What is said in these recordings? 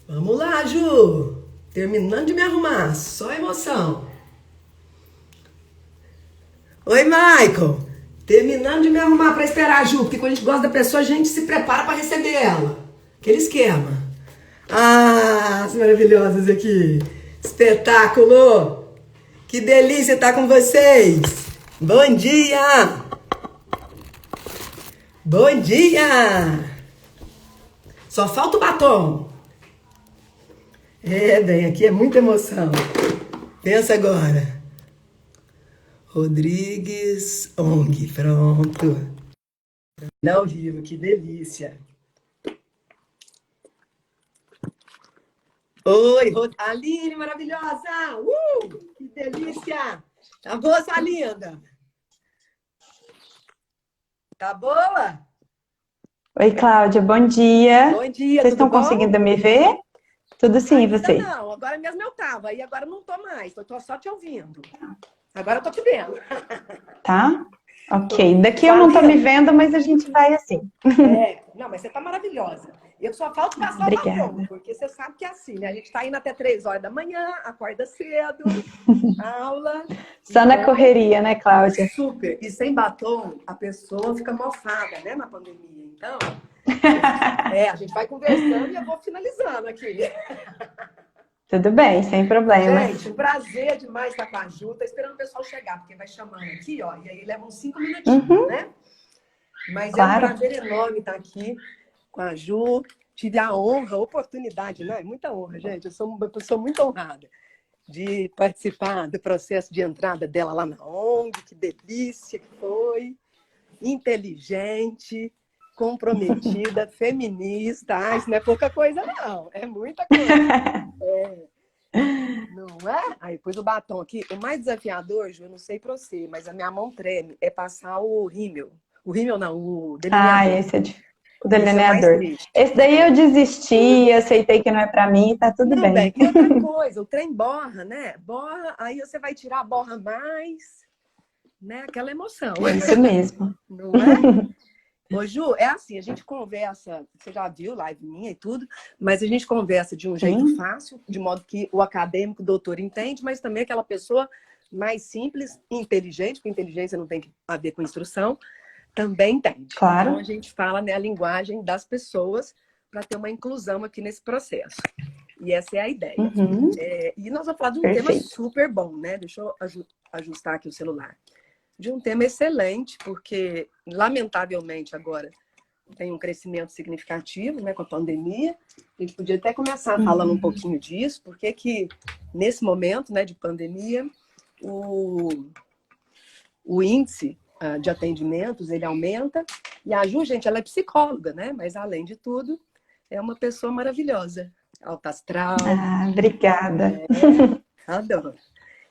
Vamos lá, Ju. Terminando de me arrumar, só emoção. Oi, Michael. Terminando de me arrumar pra esperar a Ju, porque quando a gente gosta da pessoa, a gente se prepara pra receber ela. Aquele esquema. Ah, as maravilhosas aqui. Espetáculo. Que delícia estar com vocês. Bom dia. Bom dia. Só falta o batom. É, bem, aqui é muita emoção. Pensa agora. Rodrigues ONG, pronto. Ao vivo, que delícia. Oi, Aline, maravilhosa. Que delícia. Tá boa, sua linda? Tá boa? Oi, Cláudia, bom dia. Bom dia, Vocês tudo estão bom? conseguindo me ver? Tudo sim, e Ainda vocês? não, agora mesmo eu tava, e agora não tô mais, eu tô só te ouvindo. Agora eu tô te vendo. Tá? Ok. Daqui eu não tô me vendo, mas a gente vai assim. Não, mas você tá maravilhosa. Eu só falta passar o batom, Obrigada. porque você sabe que é assim, né? A gente tá indo até 3 horas da manhã, acorda cedo, aula. Só na Então, correria, né, Cláudia? super. E sem batom, a pessoa fica mofada, né, na pandemia. Então, a gente vai conversando e eu vou finalizando aqui. Tudo bem, sem problemas. Gente, um prazer demais estar com a Ju. Tô esperando o pessoal chegar, porque vai chamando aqui, ó, e aí leva uns 5 minutinhos, né? Mas Claro. é um prazer enorme estar aqui com a Ju. Tive a honra, a oportunidade, né? Muita honra, gente. Eu sou uma pessoa muito honrada de participar do processo de entrada dela lá na ONG. Que delícia que foi. Inteligente, comprometida, feminista. Ah, isso não é pouca coisa, não. É muita coisa. Não é? Aí pus o batom aqui. O mais desafiador, Ju, eu não sei pra você, mas a minha mão treme, é passar o rímel. O rímel não, o delineador. Esse é o Esse é o mais delineador. triste. Esse daí eu desisti, aceitei que não é pra mim, tá tudo Não, bem. bem, e outra coisa, o trem borra, né? Borra, aí você vai tirar, borra mais, né? Aquela emoção. Isso mesmo. Não é? Ô, Ju, é assim, a gente conversa, você já viu live minha e tudo, mas a gente conversa de um jeito fácil, de modo que o acadêmico, o doutor entende, mas também aquela pessoa mais simples, inteligente, porque inteligência não tem a ver com instrução, também entende. Claro. Então a gente fala, né, a linguagem das pessoas para ter uma inclusão aqui nesse processo. E essa é a ideia. E nós vamos falar de um tema super bom, né? Deixa eu ajustar aqui o celular. De um tema excelente, porque, lamentavelmente, agora tem um crescimento significativo, né, com a pandemia. A gente podia até começar falando um pouquinho disso, porque que, nesse momento, né, de pandemia, o índice de atendimentos, ele aumenta. E a Ju, gente, ela é psicóloga, né? Mas, além de tudo, é uma pessoa maravilhosa. Alta astral. Ah, obrigada. Adoro.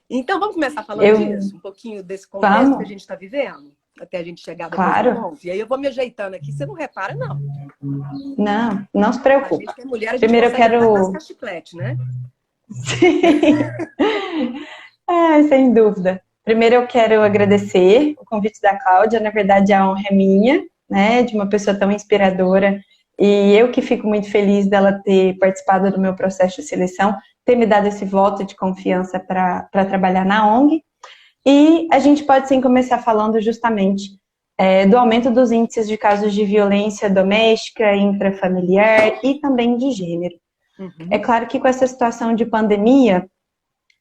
Então, vamos começar falando disso? Um pouquinho desse contexto que a gente está vivendo? Até a gente chegar depois do ponto. E aí eu vou me ajeitando aqui, você não repara, não. Não, não se preocupe. A gente que é mulher, a gente Primeiro eu quero mascar chiclete, né? Sim. Sem dúvida. Primeiro eu quero agradecer o convite da Cláudia, na verdade a honra é minha, né, de uma pessoa tão inspiradora, e eu que fico muito feliz dela ter participado do meu processo de seleção, ter me dado esse voto de confiança para trabalhar na ONG. E a gente pode sim começar falando justamente do aumento dos índices de casos de violência doméstica, intrafamiliar e também de gênero. É claro que com essa situação de pandemia,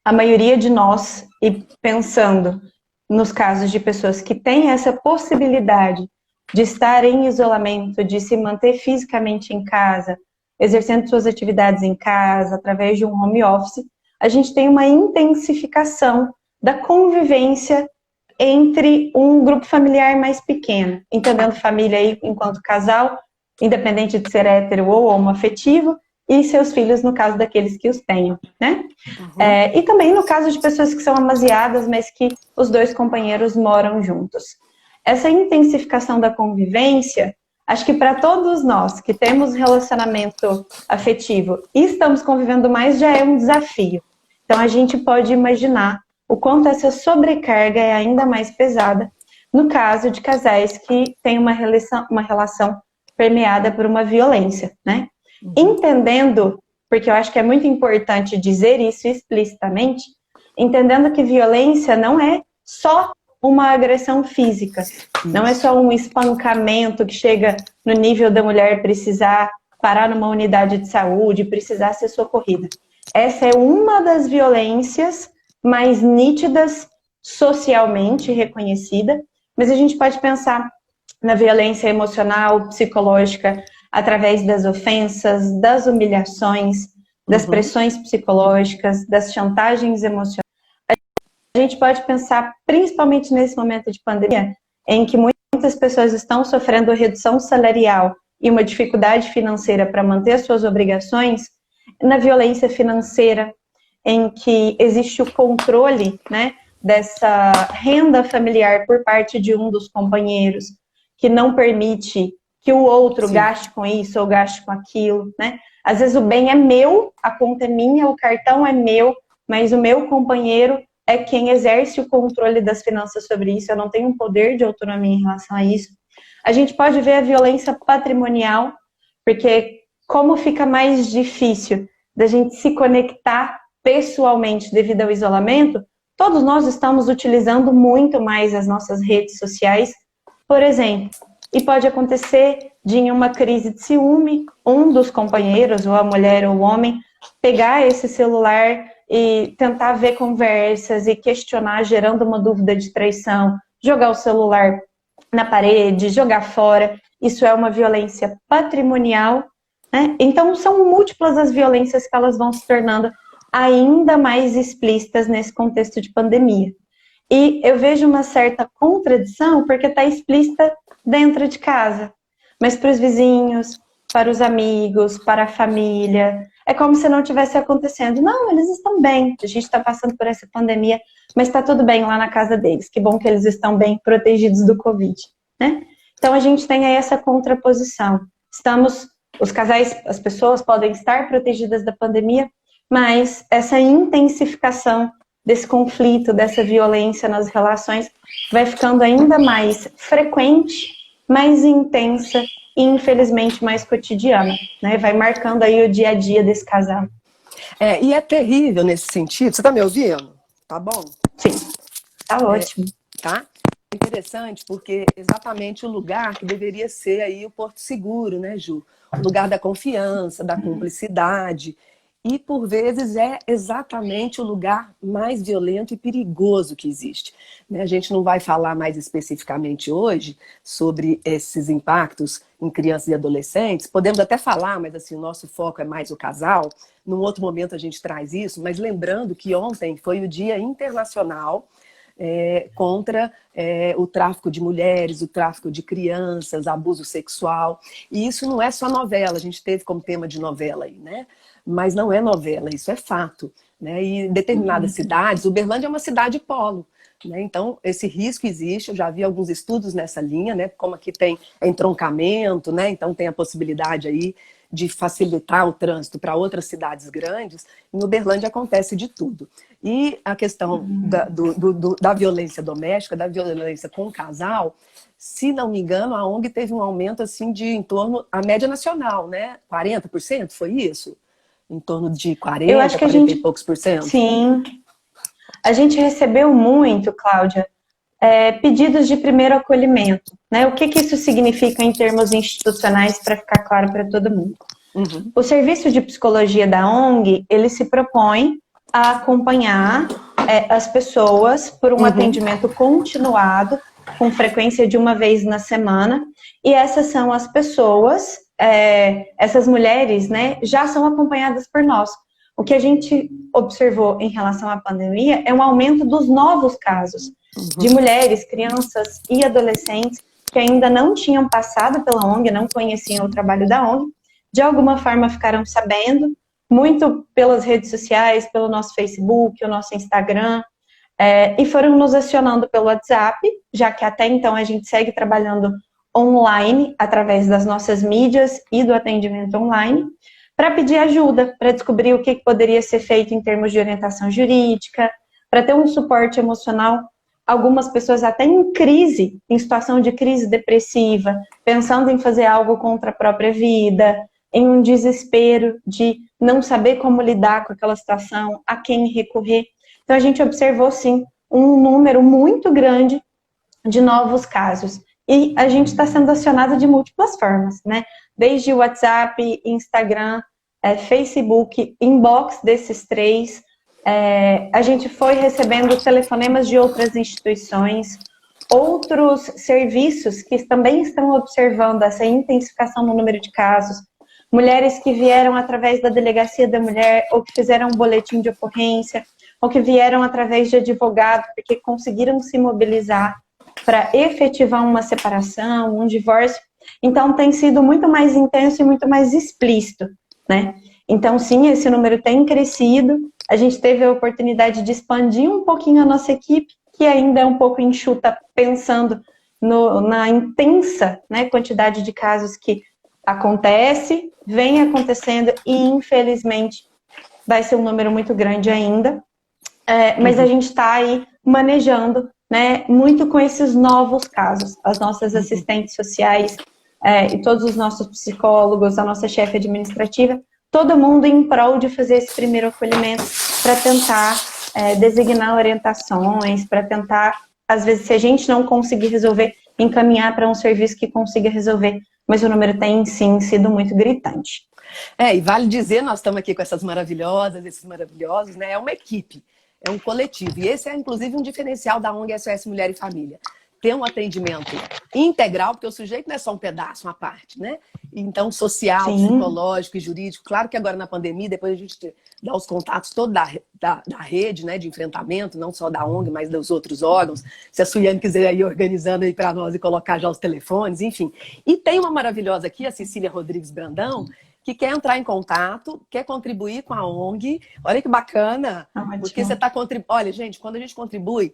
a maioria de nós, e pensando nos casos de pessoas que têm essa possibilidade de estar em isolamento, de se manter fisicamente em casa, exercendo suas atividades em casa, através de um home office, a gente tem uma intensificação da convivência entre um grupo familiar mais pequeno, entendendo família aí enquanto casal, independente de ser hétero ou homoafetivo, e seus filhos, no caso daqueles que os tenham, né? E também no caso de pessoas que são amasiadas, mas que os dois companheiros moram juntos. Essa intensificação da convivência, acho que para todos nós que temos relacionamento afetivo e estamos convivendo mais, já é um desafio. Então a gente pode imaginar o quanto essa sobrecarga é ainda mais pesada no caso de casais que têm uma relação permeada por uma violência, né? Entendendo, porque eu acho que é muito importante dizer isso explicitamente, entendendo que violência não é só uma agressão física, não é só um espancamento que chega no nível da mulher precisar parar numa unidade de saúde, precisar ser socorrida. Essa é uma das violências mais nítidas socialmente reconhecida, mas a gente pode pensar na violência emocional, psicológica, através das ofensas, das humilhações, das pressões psicológicas, das chantagens emocionais. A gente pode pensar, principalmente nesse momento de pandemia, em que muitas pessoas estão sofrendo redução salarial e uma dificuldade financeira para manter as suas obrigações, na violência financeira, em que existe o controle, né, dessa renda familiar por parte de um dos companheiros, que não permite que o outro gaste com isso ou gaste com aquilo, né? Às vezes o bem é meu, a conta é minha, o cartão é meu, mas o meu companheiro é quem exerce o controle das finanças sobre isso, eu não tenho um poder de autonomia em relação a isso. A gente pode ver a violência patrimonial, porque como fica mais difícil da gente se conectar pessoalmente devido ao isolamento, todos nós estamos utilizando muito mais as nossas redes sociais, por exemplo. E pode acontecer de, em uma crise de ciúme, um dos companheiros, ou a mulher ou o homem, pegar esse celular e tentar ver conversas e questionar, gerando uma dúvida de traição, jogar o celular na parede, jogar fora. Isso é uma violência patrimonial, né? Então, são múltiplas as violências que elas vão se tornando ainda mais explícitas nesse contexto de pandemia. E eu vejo uma certa contradição, porque está explícita dentro de casa, mas para os vizinhos, para os amigos, para a família, é como se não tivesse acontecendo. Não, eles estão bem, a gente está passando por essa pandemia, mas está tudo bem lá na casa deles, que bom que eles estão bem protegidos do Covid, né? Então a gente tem aí essa contraposição. Os casais, as pessoas podem estar protegidas da pandemia, mas essa intensificação desse conflito, dessa violência nas relações, vai ficando ainda mais frequente, mais intensa e, infelizmente, mais cotidiana, né? Vai marcando aí o dia a dia desse casal. E é terrível nesse sentido. Você tá me ouvindo? Tá bom? Sim, tá ótimo. Tá? Interessante, porque exatamente o lugar que deveria ser aí o porto seguro, né, Ju? O lugar da confiança, da cumplicidade. E, por vezes, é exatamente o lugar mais violento e perigoso que existe. A gente não vai falar mais especificamente hoje sobre esses impactos em crianças e adolescentes. Podemos até falar, mas assim, o nosso foco é mais o casal. Num outro momento a gente traz isso, mas lembrando que ontem foi o Dia Internacional contra o tráfico de mulheres, o tráfico de crianças, abuso sexual. E isso não é só novela, a gente teve como tema de novela aí, né? Mas não é novela, isso é fato, né? E em determinadas cidades, Uberlândia é uma cidade polo, né? Então esse risco existe, eu já vi alguns estudos nessa linha, né? Como aqui tem entroncamento, né? Então tem a possibilidade aí de facilitar o trânsito para outras cidades grandes. Em Uberlândia acontece de tudo. E a questão da violência doméstica, da violência com o casal, se não me engano, a ONG teve um aumento assim de em torno, a média nacional, né? 40%, foi isso? Em torno de 40%, eu acho que 40 e poucos por cento? Sim. A gente recebeu muito, Cláudia, pedidos de primeiro acolhimento, né? O que isso significa em termos institucionais, para ficar claro para todo mundo? O serviço de psicologia da ONG, ele se propõe a acompanhar as pessoas por um atendimento continuado, com frequência de uma vez na semana, e essas são as pessoas, essas mulheres, né, já são acompanhadas por nós. O que a gente observou em relação à pandemia é um aumento dos novos casos de mulheres, crianças e adolescentes que ainda não tinham passado pela ONG, não conheciam o trabalho da ONG, de alguma forma ficaram sabendo, muito pelas redes sociais, pelo nosso Facebook, o nosso Instagram, e foram nos acionando pelo WhatsApp, já que até então a gente segue trabalhando online, através das nossas mídias e do atendimento online, para pedir ajuda, para descobrir o que poderia ser feito em termos de orientação jurídica, para ter um suporte emocional. Algumas pessoas até em crise, em situação de crise depressiva, pensando em fazer algo contra a própria vida, em um desespero de não saber como lidar com aquela situação, a quem recorrer. Então, a gente observou, sim, um número muito grande de novos casos. E a gente está sendo acionado de múltiplas formas, né? Desde WhatsApp, Instagram, Facebook, inbox desses 3. A gente foi recebendo telefonemas de outras instituições, outros serviços que também estão observando essa intensificação no número de casos. Mulheres que vieram através da Delegacia da Mulher, ou que fizeram um boletim de ocorrência, ou que vieram através de advogado, porque conseguiram se mobilizar para efetivar uma separação, um divórcio. Então, tem sido muito mais intenso e muito mais explícito, né? Então, sim, esse número tem crescido. A gente teve a oportunidade de expandir um pouquinho a nossa equipe, que ainda é um pouco enxuta, pensando na intensa, né, quantidade de casos que acontece, vem acontecendo e, infelizmente, vai ser um número muito grande ainda. Mas a gente está aí manejando, né, muito com esses novos casos. As nossas assistentes sociais e todos os nossos psicólogos, a nossa chefe administrativa, todo mundo em prol de fazer esse primeiro acolhimento para tentar designar orientações, para tentar, às vezes, se a gente não conseguir resolver, encaminhar para um serviço que consiga resolver. Mas o número tem, sim, sido muito gritante. E vale dizer, nós estamos aqui com essas maravilhosas, esses maravilhosos, né? É uma equipe, é um coletivo. E esse é, inclusive, um diferencial da ONG SOS Mulher e Família. Ter um atendimento integral, porque o sujeito não é só um pedaço, uma parte, né? Então, social, sim, psicológico e jurídico. Claro que agora na pandemia, depois a gente dá os contatos todos da rede, né, de enfrentamento, não só da ONG, mas dos outros órgãos. Se a Suiane quiser ir organizando aí para nós e colocar já os telefones, enfim. E tem uma maravilhosa aqui, a Cecília Rodrigues Brandão, que quer entrar em contato, quer contribuir com a ONG. Olha que bacana, porque você está contribuindo. Olha, gente, quando a gente contribui,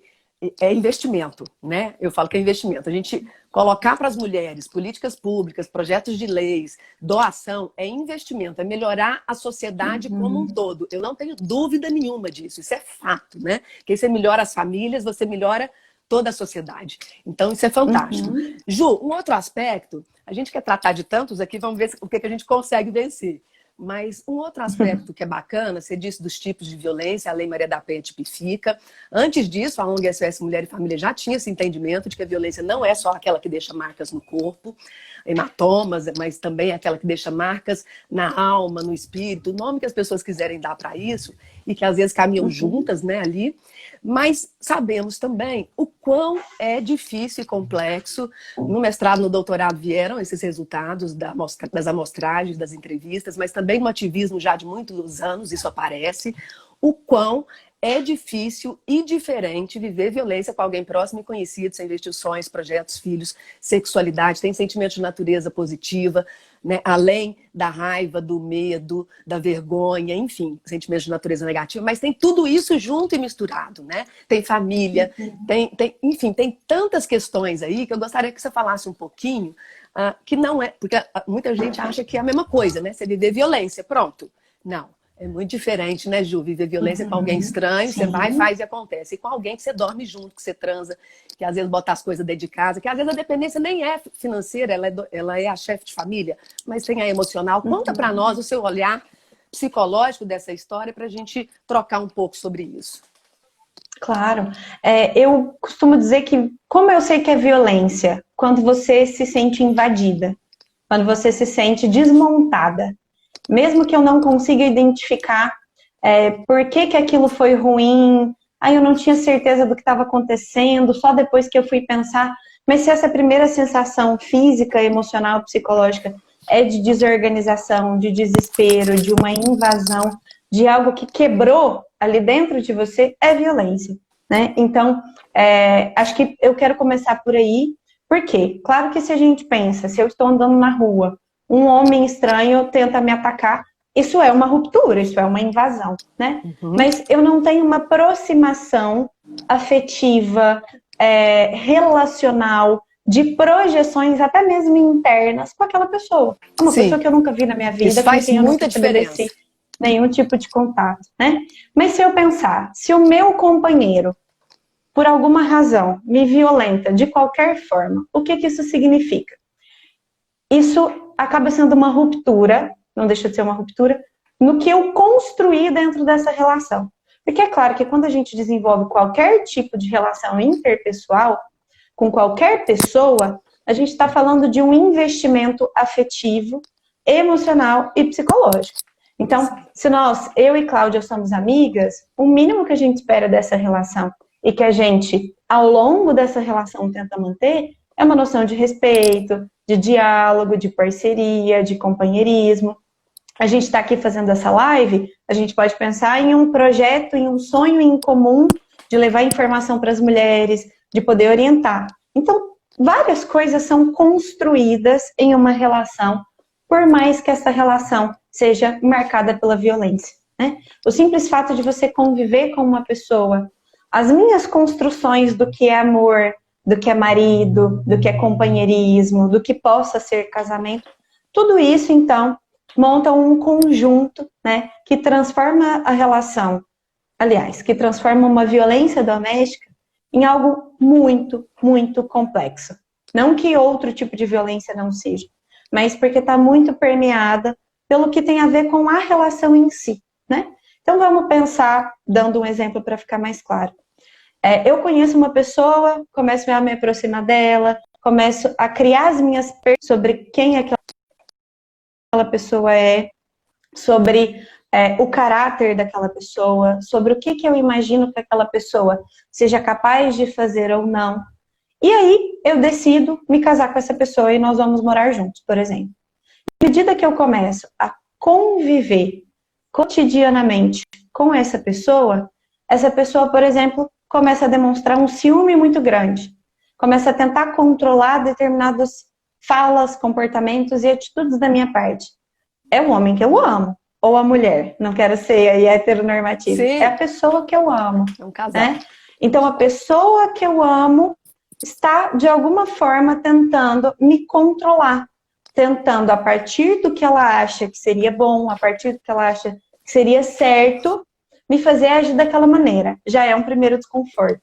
é investimento, né? Eu falo que é investimento. A gente colocar para as mulheres políticas públicas, projetos de leis, doação, é investimento, é melhorar a sociedade como um todo. Eu não tenho dúvida nenhuma disso, isso é fato, né? Porque você melhora as famílias, você melhora toda a sociedade. Então, isso é fantástico. Ju, um outro aspecto, a gente quer tratar de tantos aqui, vamos ver o que a gente consegue vencer. Mas um outro aspecto que é bacana, você disse dos tipos de violência, a Lei Maria da Penha tipifica. Antes disso, a ONG SOS Mulher e Família já tinha esse entendimento de que a violência não é só aquela que deixa marcas no corpo, hematomas, mas também aquela que deixa marcas na alma, no espírito, o nome que as pessoas quiserem dar para isso, e que às vezes caminham juntas, né, ali. Mas sabemos também o quão é difícil e complexo. No mestrado, no doutorado vieram esses resultados das amostragens, das entrevistas, mas também no ativismo já de muitos anos isso aparece. O quão é difícil e diferente viver violência com alguém próximo e conhecido, sem investir sonhos, projetos, filhos, sexualidade, tem sentimentos de natureza positiva, né? Além da raiva, do medo, da vergonha, enfim, sentimentos de natureza negativa, mas tem tudo isso junto e misturado, né? Tem família, enfim, tem tantas questões aí que eu gostaria que você falasse um pouquinho, que não é, porque muita gente acha que é a mesma coisa, né? Você viver violência, pronto. Não. É muito diferente, né, Ju? Viver violência com alguém estranho, você vai, faz e acontece. E com alguém que você dorme junto, que você transa, que às vezes bota as coisas dentro de casa, que às vezes a dependência nem é financeira, ela é a chefe de família, mas tem a emocional. Conta pra nós o seu olhar psicológico dessa história pra gente trocar um pouco sobre isso. Claro. Eu costumo dizer que, como eu sei que é violência, quando você se sente invadida, quando você se sente desmontada, mesmo que eu não consiga identificar por que aquilo foi ruim, eu não tinha certeza do que estava acontecendo, só depois que eu fui pensar. Mas se essa primeira sensação física, emocional, psicológica é de desorganização, de desespero, de uma invasão, de algo que quebrou ali dentro de você, é violência, né? Então, acho que eu quero começar por aí. Por quê? Claro que se a gente pensa, se eu estou andando na rua, um homem estranho tenta me atacar, isso é uma ruptura, isso é uma invasão, né? Mas eu não tenho uma aproximação afetiva, relacional, de projeções até mesmo internas com aquela pessoa. É uma pessoa que eu nunca vi na minha vida, isso faz com quem eu muita nunca diferença. Nenhum tipo de contato, né? Mas se eu pensar, se o meu companheiro, por alguma razão, me violenta de qualquer forma, o que isso significa? Isso acaba sendo uma ruptura não deixa de ser uma ruptura, no que eu construí dentro dessa relação. Porque é claro que quando a gente desenvolve qualquer tipo de relação interpessoal, com qualquer pessoa, a gente está falando de um investimento afetivo, emocional e psicológico. Então, se eu e Cláudia somos amigas, o mínimo que a gente espera dessa relação e que a gente, ao longo dessa relação, tenta manter, é uma noção de respeito, de diálogo, de parceria, de companheirismo. A gente está aqui fazendo essa live, a gente pode pensar em um projeto, em um sonho em comum de levar informação para as mulheres, de poder orientar. Então, várias coisas são construídas em uma relação, por mais que essa relação seja marcada pela violência, né? O simples fato de você conviver com uma pessoa, as minhas construções do que é amor, do que é marido, do que é companheirismo, do que possa ser casamento, tudo isso, então, monta um conjunto, né, que transforma a relação, aliás, que transforma uma violência doméstica em algo muito, muito complexo. Não que outro tipo de violência não seja, mas porque está muito permeada pelo que tem a ver com a relação em si, né? Então vamos pensar, dando um exemplo para ficar mais claro. Eu conheço uma pessoa, começo a me aproximar dela, começo a criar as minhas perguntas sobre quem aquela pessoa é, sobre o caráter daquela pessoa, sobre o que eu imagino que aquela pessoa seja capaz de fazer ou não. E aí eu decido me casar com essa pessoa e nós vamos morar juntos, por exemplo. À medida que eu começo a conviver cotidianamente com essa pessoa, por exemplo, começa a demonstrar um ciúme muito grande. Começa a tentar controlar determinadas falas, comportamentos e atitudes da minha parte. É o homem que eu amo. Ou a mulher, não quero ser aí heteronormativa. Sim. É a pessoa que eu amo. É um casal. Né? Então, a pessoa que eu amo está, de alguma forma, tentando me controlar. Tentando, a partir do que ela acha que seria bom, a partir do que ela acha que seria certo, me fazer agir daquela maneira. Já é um primeiro desconforto.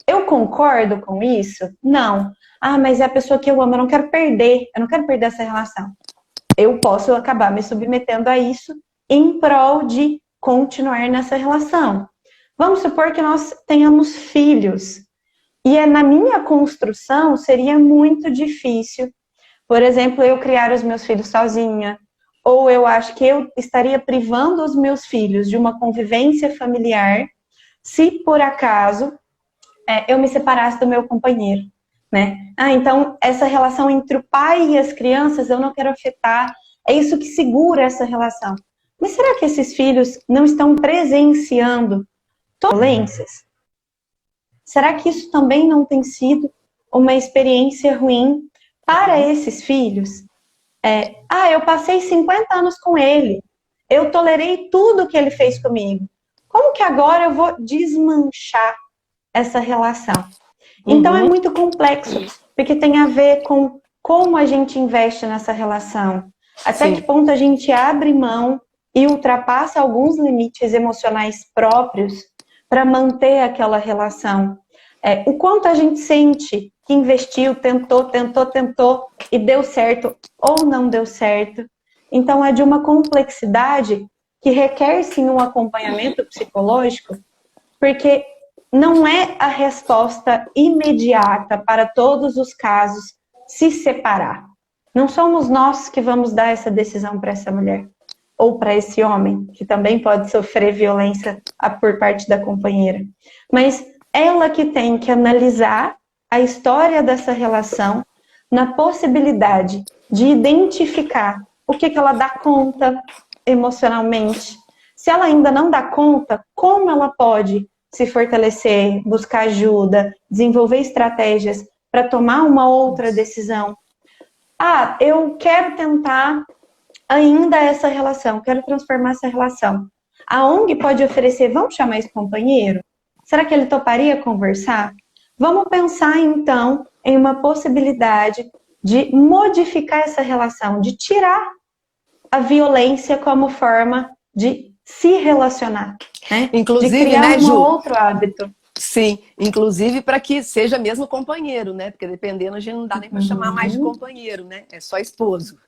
Eu concordo com isso? Não. Ah, mas é a pessoa que eu amo, eu não quero perder essa relação. Eu posso acabar me submetendo a isso em prol de continuar nessa relação. Vamos supor que nós tenhamos filhos. E na minha construção seria muito difícil, por exemplo, eu criar os meus filhos sozinha, ou eu acho que eu estaria privando os meus filhos de uma convivência familiar se, por acaso, eu me separasse do meu companheiro. Né? Então, essa relação entre o pai e as crianças eu não quero afetar, é isso que segura essa relação. Mas será que esses filhos não estão presenciando violências? Será que isso também não tem sido uma experiência ruim para esses filhos? Eu passei 50 anos com ele, eu tolerei tudo que ele fez comigo. Como que agora eu vou desmanchar essa relação? Então é muito complexo, porque tem a ver com como a gente investe nessa relação. Até que ponto a gente abre mão e ultrapassa alguns limites emocionais próprios para manter aquela relação. O quanto a gente sente que investiu, tentou e deu certo ou não deu certo. Então é de uma complexidade que requer sim um acompanhamento psicológico, porque não é a resposta imediata para todos os casos se separar. Não somos nós que vamos dar essa decisão para essa mulher ou para esse homem, que também pode sofrer violência por parte da companheira. Mas ela que tem que analisar a história dessa relação na possibilidade de identificar o que ela dá conta emocionalmente. Se ela ainda não dá conta, como ela pode se fortalecer, buscar ajuda, desenvolver estratégias para tomar uma outra decisão. Eu quero tentar ainda essa relação, quero transformar essa relação. A ONG pode oferecer, vamos chamar esse companheiro? Será que ele toparia conversar? Vamos pensar então em uma possibilidade de modificar essa relação, de tirar a violência como forma de se relacionar, né? Inclusive, de criar né, um outro hábito. Sim, inclusive para que seja mesmo companheiro, né? Porque dependendo, a gente não dá nem para chamar mais de companheiro, né? É só esposo.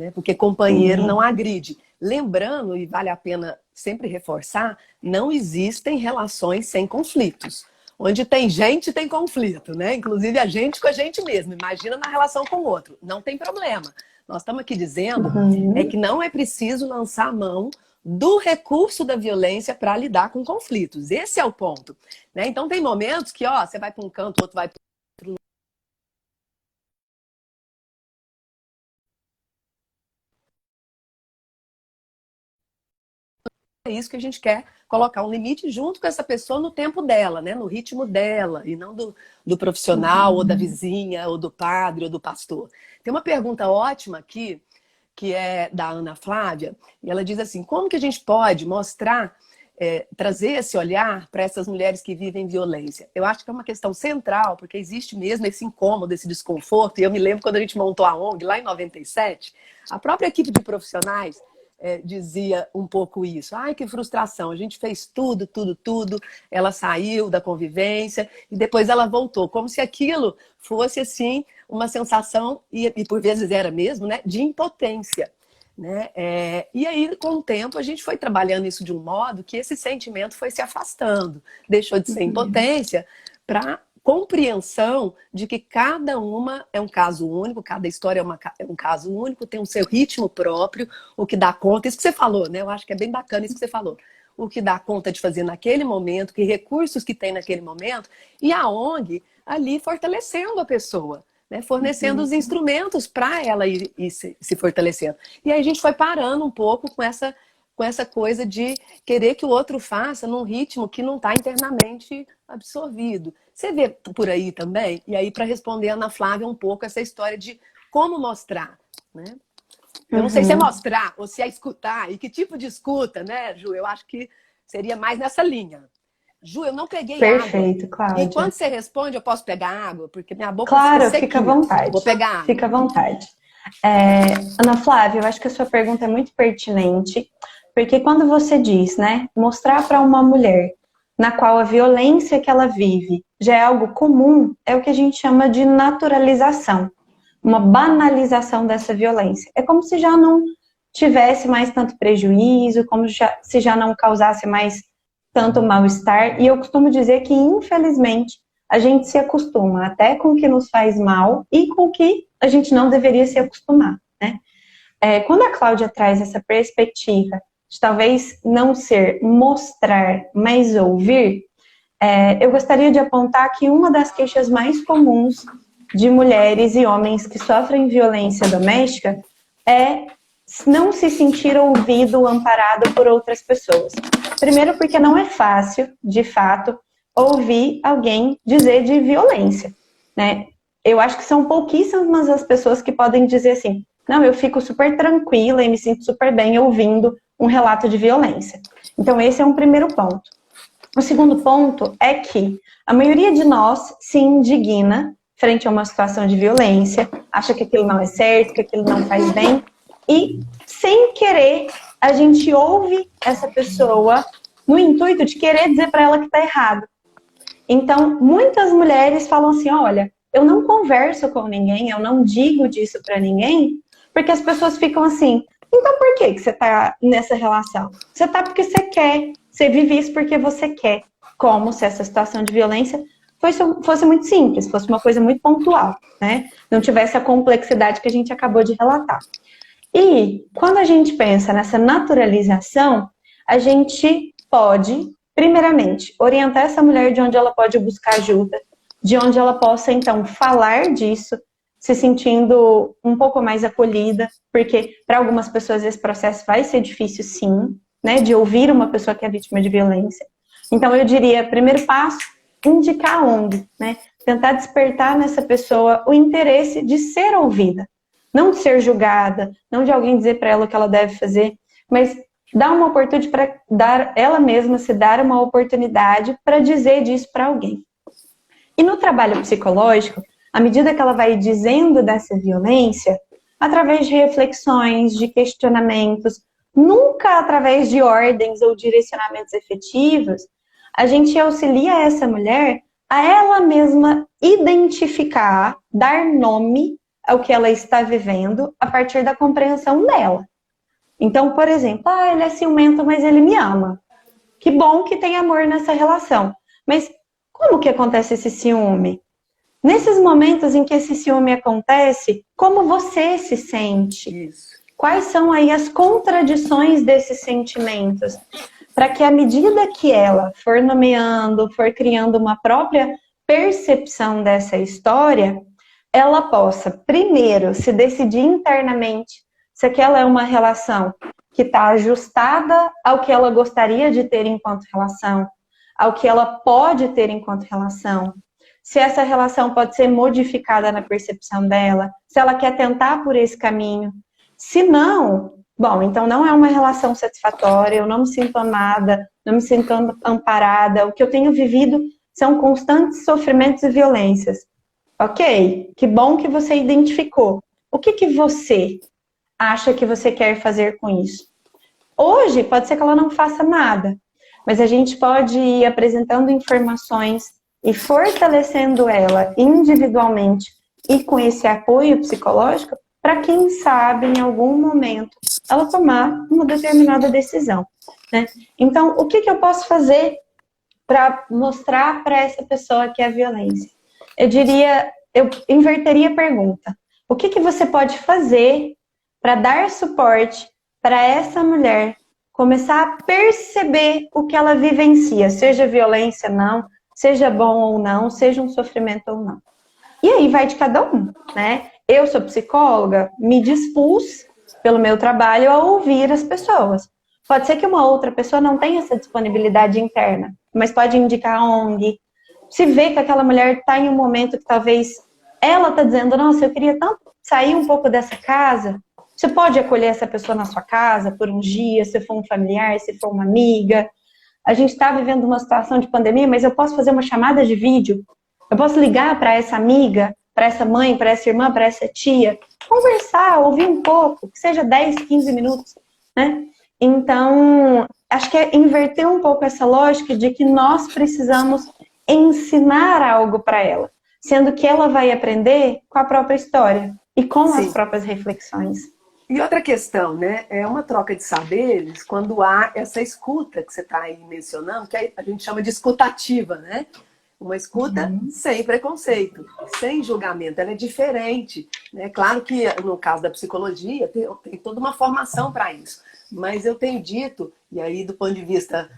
né? Porque companheiro não agride. Lembrando, e vale a pena sempre reforçar, não existem relações sem conflitos. Onde tem gente, tem conflito, né? Inclusive a gente com a gente mesmo. Imagina na relação com o outro. Não tem problema. Nós estamos aqui dizendo é que não é preciso lançar a mão do recurso da violência para lidar com conflitos. Esse é o ponto, né? Então tem momentos que, ó, você vai para um canto, o outro vai para outro. É isso que a gente quer, colocar um limite junto com essa pessoa no tempo dela, né? No ritmo dela, e não do profissional, ou da vizinha, ou do padre, ou do pastor. Tem uma pergunta ótima aqui, que é da Ana Flávia, e ela diz assim, como que a gente pode mostrar, trazer esse olhar para essas mulheres que vivem violência? Eu acho que é uma questão central, porque existe mesmo esse incômodo, esse desconforto, e eu me lembro quando a gente montou a ONG, lá em 97, a própria equipe de profissionais dizia um pouco isso. Ai, que frustração, a gente fez tudo, tudo, tudo, ela saiu da convivência e depois ela voltou, como se aquilo fosse, assim, uma sensação, e por vezes era mesmo, né, de impotência. Né? E aí, com o tempo, a gente foi trabalhando isso de um modo que esse sentimento foi se afastando, deixou de ser impotência para compreensão de que cada uma é um caso único, cada história é um caso único, tem o seu ritmo próprio, o que dá conta, isso que você falou, né? Eu acho que é bem bacana isso que você falou. O que dá conta de fazer naquele momento, que recursos que tem naquele momento, e a ONG ali fortalecendo a pessoa, né? Fornecendo os instrumentos para ela ir se fortalecendo. E aí a gente foi parando um pouco com essa coisa de querer que o outro faça num ritmo que não está internamente absorvido. Você vê por aí também? E aí, para responder a Ana Flávia um pouco essa história de como mostrar, né? Eu não sei se é mostrar ou se é escutar, e que tipo de escuta, né, Ju? Eu acho que seria mais nessa linha. Ju, eu não peguei água. Perfeito, Cláudia. Enquanto você responde, eu posso pegar água? Porque minha boca claro, fica fica à sequinha. vontade. Vou pegar água. Fica à vontade. Ana Flávia, eu acho que a sua pergunta é muito pertinente, porque quando você diz, né, mostrar para uma mulher na qual a violência que ela vive já é algo comum, é o que a gente chama de naturalização, uma banalização dessa violência. É como se já não tivesse mais tanto prejuízo, como se já não causasse mais tanto mal-estar, e eu costumo dizer que, infelizmente, a gente se acostuma até com o que nos faz mal e com o que a gente não deveria se acostumar, né? Quando a Cláudia traz essa perspectiva de talvez não ser mostrar, mas ouvir, eu gostaria de apontar que uma das queixas mais comuns de mulheres e homens que sofrem violência doméstica é não se sentir ouvido, amparado por outras pessoas. Primeiro porque não é fácil, de fato, ouvir alguém dizer de violência, né? Eu acho que são pouquíssimas as pessoas que podem dizer assim, não, eu fico super tranquila e me sinto super bem ouvindo um relato de violência. Então esse é um primeiro ponto. O segundo ponto é que a maioria de nós se indigna frente a uma situação de violência, acha que aquilo não é certo, que aquilo não faz bem, e sem querer a gente ouve essa pessoa no intuito de querer dizer para ela que está errado. Então, muitas mulheres falam assim, olha, eu não converso com ninguém, eu não digo disso para ninguém, porque as pessoas ficam assim, então por que você está nessa relação? Você está porque você quer, você vive isso porque você quer. Como se essa situação de violência fosse muito simples, fosse uma coisa muito pontual, né? Não tivesse a complexidade que a gente acabou de relatar. E quando a gente pensa nessa naturalização, a gente pode, primeiramente, orientar essa mulher de onde ela pode buscar ajuda, de onde ela possa, então, falar disso, se sentindo um pouco mais acolhida, porque para algumas pessoas esse processo vai ser difícil, sim, né, de ouvir uma pessoa que é vítima de violência. Então, eu diria, primeiro passo, indicar a ONG, né, tentar despertar nessa pessoa o interesse de ser ouvida, não de ser julgada, não de alguém dizer para ela o que ela deve fazer, mas dar uma oportunidade para dar ela mesma se dar uma oportunidade para dizer disso para alguém. E no trabalho psicológico, à medida que ela vai dizendo dessa violência, através de reflexões, de questionamentos, nunca através de ordens ou direcionamentos efetivos, a gente auxilia essa mulher a ela mesma identificar, dar nome ao que ela está vivendo a partir da compreensão dela. Então, por exemplo, ele é ciumento, mas ele me ama. Que bom que tem amor nessa relação. Mas como que acontece esse ciúme? Nesses momentos em que esse ciúme acontece, como você se sente? Isso. Quais são aí as contradições desses sentimentos? Para que à medida que ela for nomeando, for criando uma própria percepção dessa história, ela possa, primeiro, se decidir internamente se aquela é uma relação que está ajustada ao que ela gostaria de ter enquanto relação, ao que ela pode ter enquanto relação, se essa relação pode ser modificada na percepção dela, se ela quer tentar por esse caminho. Se não, bom, então não é uma relação satisfatória, eu não me sinto amada, não me sinto amparada, o que eu tenho vivido são constantes sofrimentos e violências. Ok, que bom que você identificou. O que você acha que você quer fazer com isso? Hoje, pode ser que ela não faça nada, mas a gente pode ir apresentando informações e fortalecendo ela individualmente e com esse apoio psicológico para quem sabe, em algum momento, ela tomar uma determinada decisão, né? Então, o que eu posso fazer para mostrar para essa pessoa que é a violência? Eu inverteria a pergunta. O que você pode fazer para dar suporte para essa mulher começar a perceber o que ela vivencia, seja violência ou não, seja bom ou não, seja um sofrimento ou não. E aí vai de cada um, né? Eu sou psicóloga, me dispus pelo meu trabalho a ouvir as pessoas. Pode ser que uma outra pessoa não tenha essa disponibilidade interna, mas pode indicar a ONG. Se vê que aquela mulher está em um momento que talvez ela está dizendo, nossa, eu queria tanto sair um pouco dessa casa. Você pode acolher essa pessoa na sua casa por um dia, se for um familiar, se for uma amiga. A gente está vivendo uma situação de pandemia, mas eu posso fazer uma chamada de vídeo. Eu posso ligar para essa amiga, para essa mãe, para essa irmã, para essa tia, conversar, ouvir um pouco, que seja 10, 15 minutos, né? Então, acho que é inverter um pouco essa lógica de que nós precisamos ensinar algo para ela, sendo que ela vai aprender com a própria história e com Sim. as próprias reflexões. E outra questão, né? É uma troca de saberes quando há essa escuta que você está aí mencionando, que a gente chama de escutativa, né? Uma escuta sem preconceito, sem julgamento, ela é diferente, né? Claro que no caso da psicologia tem toda uma formação para isso, mas eu tenho dito, e aí do ponto de vista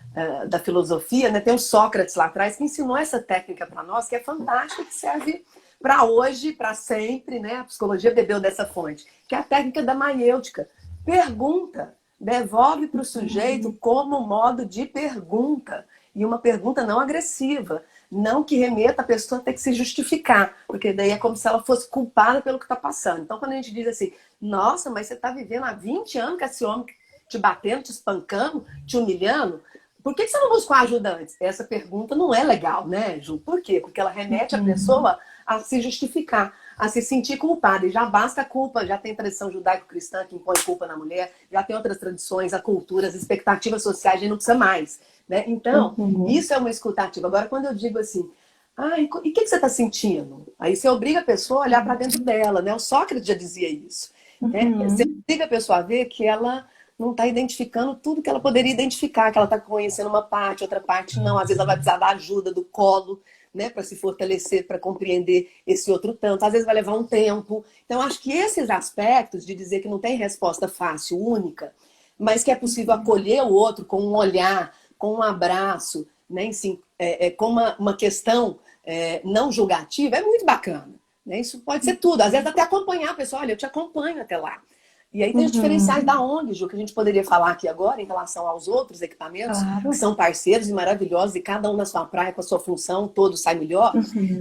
da filosofia, né? Tem o Sócrates lá atrás que ensinou essa técnica para nós, que é fantástica, que serve para hoje, para sempre, né? A psicologia bebeu dessa fonte, que é a técnica da maiêutica. Pergunta, devolve para o sujeito como modo de pergunta, e uma pergunta não agressiva. Não que remeta a pessoa a ter que se justificar, porque daí é como se ela fosse culpada pelo que está passando. Então, quando a gente diz assim, nossa, mas você está vivendo há 20 anos com esse homem te batendo, te espancando, te humilhando, por que você não buscou ajuda antes? Essa pergunta não é legal, né, Ju? Por quê? Porque ela remete a pessoa a se justificar, a se sentir culpada. E já basta a culpa, já tem tradição judaico-cristã que impõe culpa na mulher, já tem outras tradições, a cultura, as expectativas sociais, a gente não precisa mais. Né? Então, isso é uma escutativa. Agora, quando eu digo assim, e o que você está sentindo? Aí você obriga a pessoa a olhar para dentro dela, né? O Sócrates já dizia isso. Né? Você obriga a pessoa a ver que ela não está identificando tudo que ela poderia identificar, que ela está conhecendo uma parte, outra parte não. Às vezes ela vai precisar da ajuda, do colo, né? Para se fortalecer, para compreender esse outro tanto. Às vezes vai levar um tempo. Então, acho que esses aspectos de dizer que não tem resposta fácil, única, mas que é possível acolher o outro com um olhar, com um abraço, né? Assim, com uma questão não julgativa, é muito bacana. Né? Isso pode ser tudo. Às vezes até acompanhar a pessoa, olha, eu te acompanho até lá. E aí tem os diferenciais da ONG, Ju, que a gente poderia falar aqui agora em relação aos outros equipamentos, que são parceiros e maravilhosos, e cada um na sua praia, com a sua função, todos sai melhor.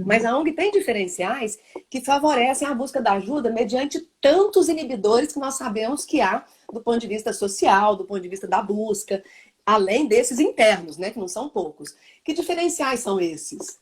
Mas a ONG tem diferenciais que favorecem a busca da ajuda mediante tantos inibidores que nós sabemos que há do ponto de vista social, do ponto de vista da busca, além desses internos, né, que não são poucos. Que diferenciais são esses?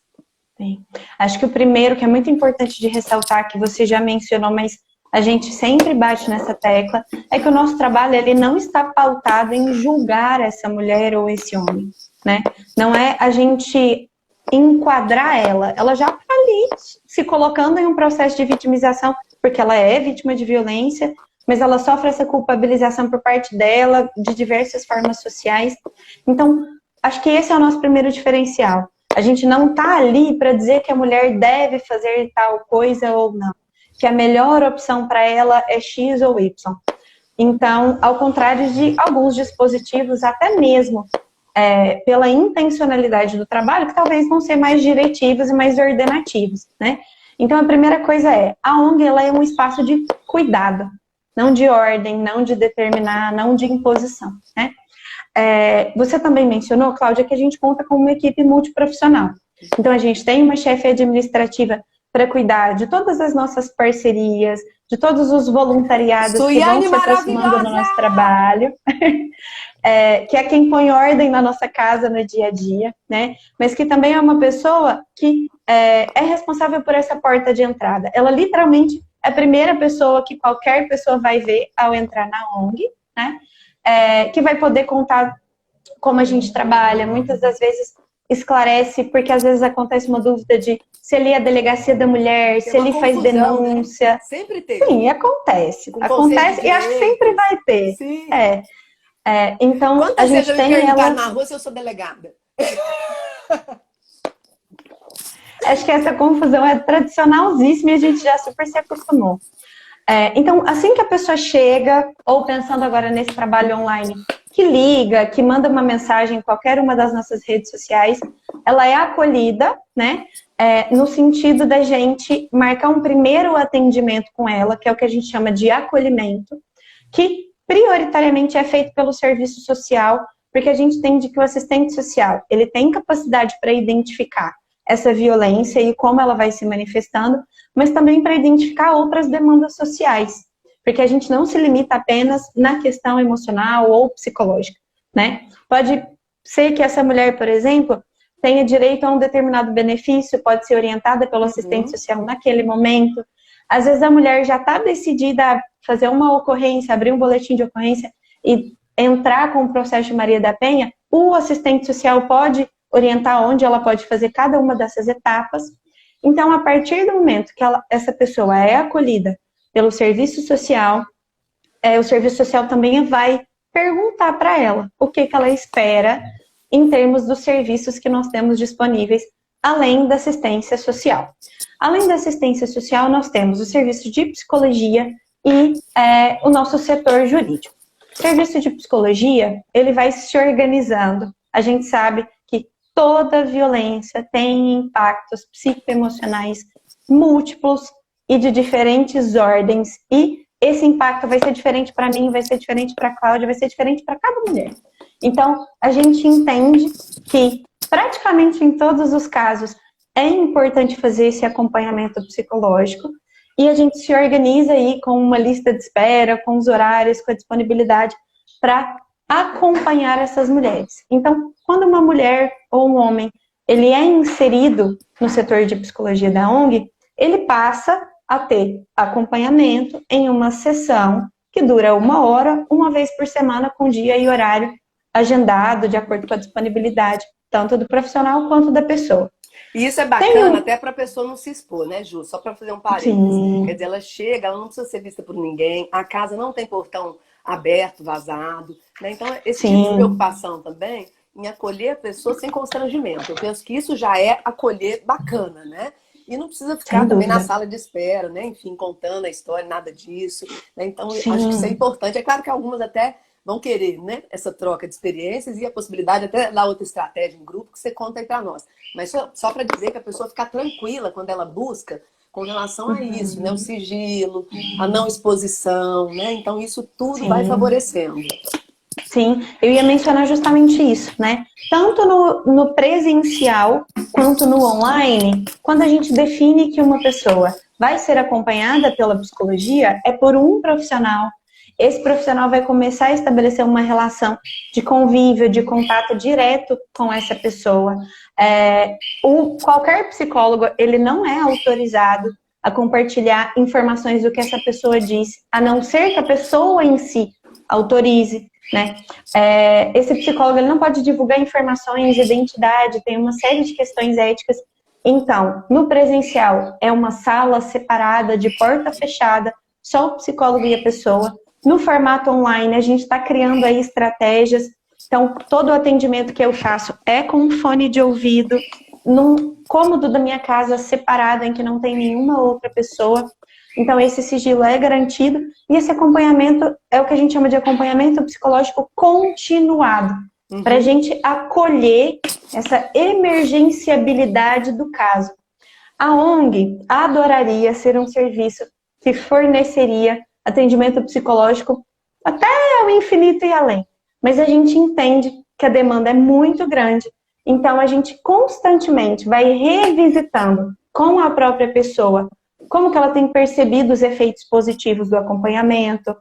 Sim. Acho que o primeiro, que é muito importante de ressaltar, que você já mencionou, mas a gente sempre bate nessa tecla, é que o nosso trabalho ele não está pautado em julgar essa mulher ou esse homem, né? Não é a gente enquadrar ela já está ali se colocando em um processo de vitimização porque ela é vítima de violência, mas ela sofre essa culpabilização por parte dela, de diversas formas sociais. Então, acho que esse é o nosso primeiro diferencial. A gente não está ali para dizer que a mulher deve fazer tal coisa ou não, que a melhor opção para ela é X ou Y. Então, ao contrário de alguns dispositivos, até mesmo pela intencionalidade do trabalho, que talvez vão ser mais diretivos e mais ordenativos, né? Então, a primeira coisa a ONG ela é um espaço de cuidado, não de ordem, não de determinar, não de imposição, né? Você também mencionou, Cláudia, que a gente conta com uma equipe multiprofissional. Então, a gente tem uma chefe administrativa para cuidar de todas as nossas parcerias, de todos os voluntariados que vão se aproximando do nosso trabalho, que é quem põe ordem na nossa casa no dia a dia, né? Mas que também é uma pessoa que é responsável por essa porta de entrada. Ela literalmente é a primeira pessoa que qualquer pessoa vai ver ao entrar na ONG, né? Que vai poder contar como a gente trabalha, muitas das vezes esclarece, porque às vezes acontece uma dúvida de se ele é a delegacia da mulher, se ele faz denúncia. Né? Sempre tem. Sim, acontece. Acontece e acho que sempre vai ter. Sim. Então, quantas a gente tem ela na rua se eu sou delegada? Acho que essa confusão é tradicionalzíssima e a gente já super se acostumou. Então, assim que a pessoa chega, ou pensando agora nesse trabalho online, que liga, que manda uma mensagem em qualquer uma das nossas redes sociais, ela é acolhida, né? No sentido da gente marcar um primeiro atendimento com ela, que é o que a gente chama de acolhimento, que prioritariamente é feito pelo serviço social, porque a gente entende que o assistente social, ele tem capacidade para identificar essa violência e como ela vai se manifestando, mas também para identificar outras demandas sociais, porque a gente não se limita apenas na questão emocional ou psicológica, né? Pode ser que essa mulher, por exemplo, tenha direito a um determinado benefício, pode ser orientada pelo assistente social naquele momento. Às vezes a mulher já está decidida a fazer uma ocorrência, abrir um boletim de ocorrência e entrar com o processo de Maria da Penha, o assistente social pode orientar onde ela pode fazer cada uma dessas etapas. Então, a partir do momento que essa pessoa é acolhida pelo serviço social, o serviço social também vai perguntar para ela o que ela espera em termos dos serviços que nós temos disponíveis, além da assistência social. Além da assistência social, nós temos o serviço de psicologia e o nosso setor jurídico. O serviço de psicologia, ele vai se organizando. A gente sabe que toda violência tem impactos psicoemocionais múltiplos e de diferentes ordens. E esse impacto vai ser diferente para mim, vai ser diferente para a Cláudia, vai ser diferente para cada mulher. Então, a gente entende que praticamente em todos os casos é importante fazer esse acompanhamento psicológico e a gente se organiza aí com uma lista de espera, com os horários, com a disponibilidade para acompanhar essas mulheres. Então, quando uma mulher ou um homem ele é inserido no setor de psicologia da ONG, ele passa a ter acompanhamento em uma sessão que dura 1 hora, uma vez por semana, com dia e horário agendado, de acordo com a disponibilidade, tanto do profissional quanto da pessoa. E isso é bacana até para a pessoa não se expor, né, Ju? Só para fazer um parênteses. Sim. Quer dizer, ela chega, ela não precisa ser vista por ninguém, a casa não tem portão aberto, vazado, né? Então, esse tipo de preocupação também em acolher a pessoa sem constrangimento. Eu penso que isso já é acolher bacana, né? E não precisa ficar também na sala de espera, né? Enfim, contando a história, nada disso. Né? Então, acho que isso é importante. É claro que algumas até vão querer, né, essa troca de experiências e a possibilidade até dar outra estratégia em grupo que você conta aí para nós. Mas só para dizer que a pessoa fica tranquila quando ela busca com relação a isso, né? O sigilo, a não exposição, né? Então isso tudo vai favorecendo. Sim, eu ia mencionar justamente isso, né? Tanto no presencial quanto no online, quando a gente define que uma pessoa vai ser acompanhada pela psicologia, é por um profissional. Esse profissional vai começar a estabelecer uma relação de convívio, de contato direto com essa pessoa. Qualquer psicólogo, ele não é autorizado a compartilhar informações do que essa pessoa disse, a não ser que a pessoa em si autorize, né? Esse psicólogo, ele não pode divulgar informações de identidade, tem uma série de questões éticas Então, no presencial, é uma sala separada, de porta fechada, só o psicólogo e a pessoa. No formato online, a gente está criando aí estratégias. Então, todo o atendimento que eu faço é com um fone de ouvido, num cômodo da minha casa separado, em que não tem nenhuma outra pessoa. Então, esse sigilo é garantido. E esse acompanhamento é o que a gente chama de acompanhamento psicológico continuado. Para a gente acolher essa emergenciabilidade do caso. A ONG adoraria ser um serviço que forneceria atendimento psicológico até o infinito e além. Mas a gente entende que a demanda é muito grande. Então, a gente constantemente vai revisitando com a própria pessoa como que ela tem percebido os efeitos positivos do acompanhamento,